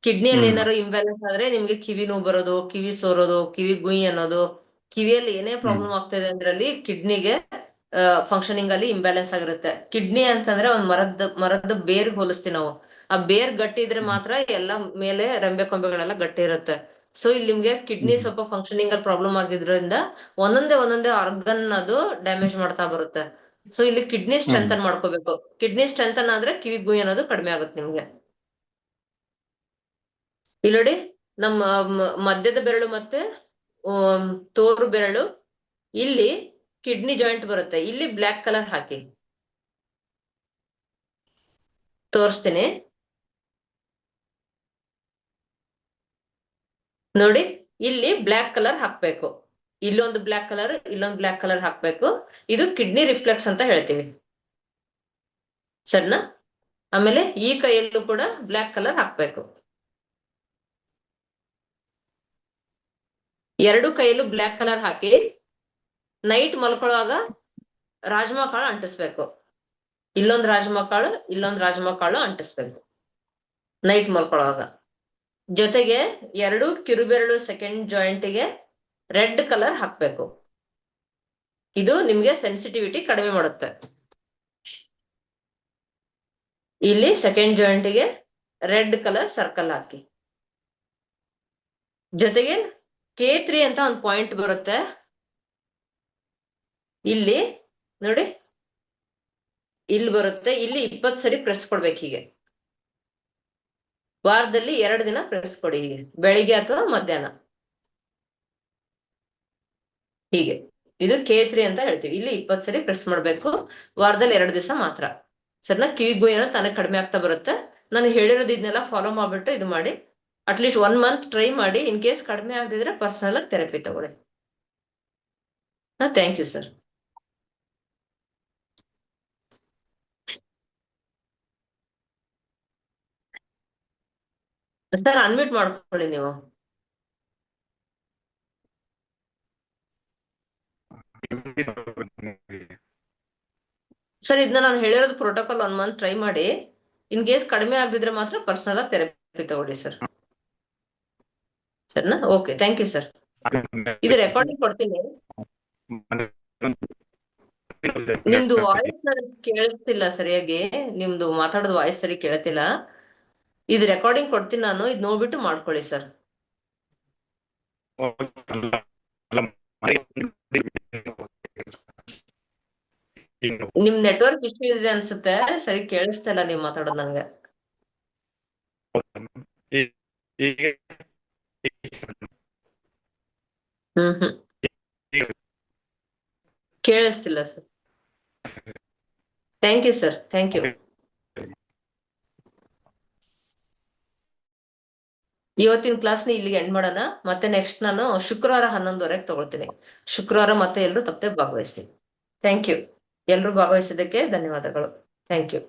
ಕಿಡ್ನಿಯಲ್ಲಿ ಏನಾದ್ರು ಇಂಬ್ಯಾಲೆನ್ಸ್ ಆದ್ರೆ ನಿಮ್ಗೆ ಕಿವಿ ನೋವು ಬರೋದು, ಕಿವಿ ಸೋರೋದು, ಕಿವಿ ಗುಯ್ ಅನ್ನೋದು, ಕಿವಿಯಲ್ಲಿ ಏನೇ ಪ್ರಾಬ್ಲಮ್ ಆಗ್ತಾ ಇದೆ ಅಂದ್ರಲ್ಲಿ ಕಿಡ್ನಿಗೆ ಫಂಕ್ಷನಿಂಗ್ ಅಲ್ಲಿ ಇಂಬ್ಯಾಲೆನ್ಸ್ ಆಗಿರುತ್ತೆ. ಕಿಡ್ನಿ ಅಂತಂದ್ರೆ ಒಂದ್ ಮರದ ಬೇರ್ ಹೋಲಿಸ್ತೀವಿ ನಾವು. ಆ ಬೇರ್ ಗಟ್ಟಿ ಇದ್ರೆ ಮಾತ್ರ ಎಲ್ಲ ಮೇಲೆ ರೆಂಬೆ ಕೊಂಬೆಗಳೆಲ್ಲ ಗಟ್ಟಿ ಇರುತ್ತೆ. ಸೊ ಇಲ್ಲಿ ನಿಮ್ಗೆ ಕಿಡ್ನಿ ಸ್ವಲ್ಪ ಫಂಕ್ಷನಿಂಗ್ ಅಲ್ಲಿ ಪ್ರಾಬ್ಲಮ್ ಆಗಿದ್ರಿಂದ ಒಂದೊಂದೇ ಆರ್ಗನ್ ಅದು ಡ್ಯಾಮೇಜ್ ಮಾಡ್ತಾ ಬರುತ್ತೆ. ಸೊ ಇಲ್ಲಿ ಕಿಡ್ನಿ ಸ್ಟ್ರೆಂಥನ್ ಮಾಡ್ಕೋಬೇಕು. ಕಿಡ್ನಿ ಸ್ಟ್ರೆಂಥನ್ ಆದ್ರೆ ಕಿವಿ ಗುಯ್ ಅನ್ನೋದು ಕಡಿಮೆ ಆಗುತ್ತೆ ನಿಮ್ಗೆ. ಇಲ್ಲಿ ನೋಡಿ, ನಮ್ಮ ಮಧ್ಯದ ಬೆರಳು ಮತ್ತೆ ತೋರು ಬೆರಳು ಇಲ್ಲಿ ಕಿಡ್ನಿ ಜಾಯಿಂಟ್ ಬರುತ್ತೆ. ಇಲ್ಲಿ ಬ್ಲ್ಯಾಕ್ ಕಲರ್ ಹಾಕಿ ತೋರಿಸ್ತೀನಿ ನೋಡಿ. ಇಲ್ಲಿ ಬ್ಲ್ಯಾಕ್ ಕಲರ್ ಹಾಕ್ಬೇಕು, ಇಲ್ಲೊಂದು ಬ್ಲ್ಯಾಕ್ ಕಲರ್, ಇಲ್ಲೊಂದು ಬ್ಲ್ಯಾಕ್ ಕಲರ್ ಹಾಕ್ಬೇಕು. ಇದು ಕಿಡ್ನಿ ರಿಫ್ಲೆಕ್ಸ್ ಅಂತ ಹೇಳ್ತೀವಿ, ಸರಿನಾ? ಆಮೇಲೆ ಈ ಕೈಯಲ್ಲೂ ಕೂಡ ಬ್ಲ್ಯಾಕ್ ಕಲರ್ ಹಾಕ್ಬೇಕು. ಎರಡು ಕೈಯಲ್ಲೂ ಬ್ಲ್ಯಾಕ್ ಕಲರ್ ಹಾಕಿ ನೈಟ್ ಮಲ್ಕೊಳ್ಳುವಾಗ ರಾಜ್ಮಾ ಕಾಳು ಅಂಟಿಸ್ಬೇಕು. ಇಲ್ಲೊಂದು ರಾಜ್ಮಾ ಕಾಳು, ಇಲ್ಲೊಂದು ರಾಜ್ಮಾ ಕಾಳು ಅಂಟಿಸ್ಬೇಕು ನೈಟ್ ಮಲ್ಕೊಳ್ಳುವಾಗ. ಜೊತೆಗೆ ಎರಡು ಕಿರುಬೆರಳು ಸೆಕೆಂಡ್ ಜಾಯಿಂಟ್ಗೆ ರೆಡ್ ಕಲರ್ ಹಾಕ್ಬೇಕು. ಇದು ನಿಮ್ಗೆ ಸೆನ್ಸಿಟಿವಿಟಿ ಕಡಿಮೆ ಮಾಡುತ್ತೆ. ಇಲ್ಲಿ ಸೆಕೆಂಡ್ ಜಾಯಿಂಟ್ಗೆ ರೆಡ್ ಕಲರ್ ಸರ್ಕಲ್ ಹಾಕಿ. ಜೊತೆಗೆ K3 ಅಂತ ಒಂದು ಪಾಯಿಂಟ್ ಬರುತ್ತೆ. ಇಲ್ಲಿ ನೋಡಿ, ಇಲ್ಲಿ ಬರುತ್ತೆ. ಇಲ್ಲಿ 20 ಸರಿ ಪ್ರೆಸ್ ಕೊಡ್ಬೇಕು. ಹೀಗೆ ವಾರದಲ್ಲಿ 2 ದಿನ ಪ್ರೆಸ್ ಕೊಡಿ, ಹೀಗೆ ಬೆಳಿಗ್ಗೆ ಅಥವಾ ಮಧ್ಯಾಹ್ನ. ಹೀಗೆ ಇದು K3 ಅಂತ ಹೇಳ್ತೀವಿ. ಇಲ್ಲಿ 20 ಸರಿ ಪ್ರೆಸ್ ಮಾಡ್ಬೇಕು, ವಾರದಲ್ಲಿ 2 ದಿವಸ ಮಾತ್ರ. ಸರಿನಾ? ಕಿವಿ ಗುಯ್ ಏನೋ ತಾನೇ ಕಡಿಮೆ ಆಗ್ತಾ ಬರುತ್ತೆ. ನಾನು ಹೇಳಿರೋದು ಇದನ್ನೆಲ್ಲ ಫಾಲೋ ಮಾಡ್ಬಿಟ್ಟು ಇದು ಮಾಡಿ. ಅಟ್ಲೀಸ್ಟ್ 1 ಮಂತ್ ಟ್ರೈ ಮಾಡಿ. ಇನ್ ಕೇಸ್ ಕಡಿಮೆ ಆಗದಿದ್ರೆ ಪರ್ಸನಲ್ ಆಗಿ ಥೆರಪಿ ತಗೊಳ್ಳಿ. Thank you sir. Sir unmute ಮಾಡ್ಕೊಳ್ಳಿ ನೀವು. ಸರ್ ಇದನ್ನ ನಾನು ಹೇಳಿರೋದು ಪ್ರೋಟೋಕಾಲ್ 1 ಮಂತ್ ಟ್ರೈ ಮಾಡಿ. ಇನ್ ಕೇಸ್ ಕಡಿಮೆ ಆಗದಿದ್ರೆ ಮಾತ್ರ ಪರ್ಸನಲ್ ಆಗಿ ಥೆರಪಿ ತಗೊಳ್ಳಿ ಸರ್. ಸರ್ನಾ? Okay, thank you sir. ಇದು ರೆಕಾರ್ಡಿಂಗ್ ಕೊಡ್ತೀನಿ. ನಿಮ್ದು ವಾಯ್ಸ್ ನನಗೆ ಕೇಳಿಸ್ತಿಲ್ಲ ಸರಿಯಾಗಿ, ನಿಮ್ದು ಮಾತಾಡೋದು ವಾಯ್ಸ್ ಸರಿ ಕೇಳ್ತಿಲ್ಲ. ಇದು ರೆಕಾರ್ಡಿಂಗ್ ಕೊಡ್ತೀನಿ ನಾನು, ಇದು ನೋಡ್ಬಿಟ್ಟು ಮಾಡ್ಕೊಳ್ಳಿ ಸರ್. ನಿಮ್ ನೆಟ್ವರ್ಕ್ ಇಶ್ಯೂ ಇದೆ ಅನ್ಸುತ್ತೆ, ಸರಿ ಕೇಳಿಸ್ತಾ ಇಲ್ಲ ನೀವ್ ಮಾತಾಡೋದು ನಂಗೆ. ಕೇಳಿಸ್ತಿಲ್ಲ sir. Thank you sir, thank you. ಇವತ್ತಿನ ಕ್ಲಾಸ್ನ ಇಲ್ಲಿಗೆ ಎಂಡ್ ಮಾಡೋಣ. ಮತ್ತೆ ನೆಕ್ಸ್ಟ್ ನಾನು ಶುಕ್ರವಾರ 11:00 ತಗೊಳ್ತೀನಿ. ಶುಕ್ರವಾರ ಮತ್ತೆ ಎಲ್ಲರೂ ತಪ್ಪದೆ ಭಾಗವಹಿಸಿ. Thank you. ಎಲ್ಲರೂ ಭಾಗವಹಿಸಿದ್ದಕ್ಕೆ ಧನ್ಯವಾದಗಳು. Thank you.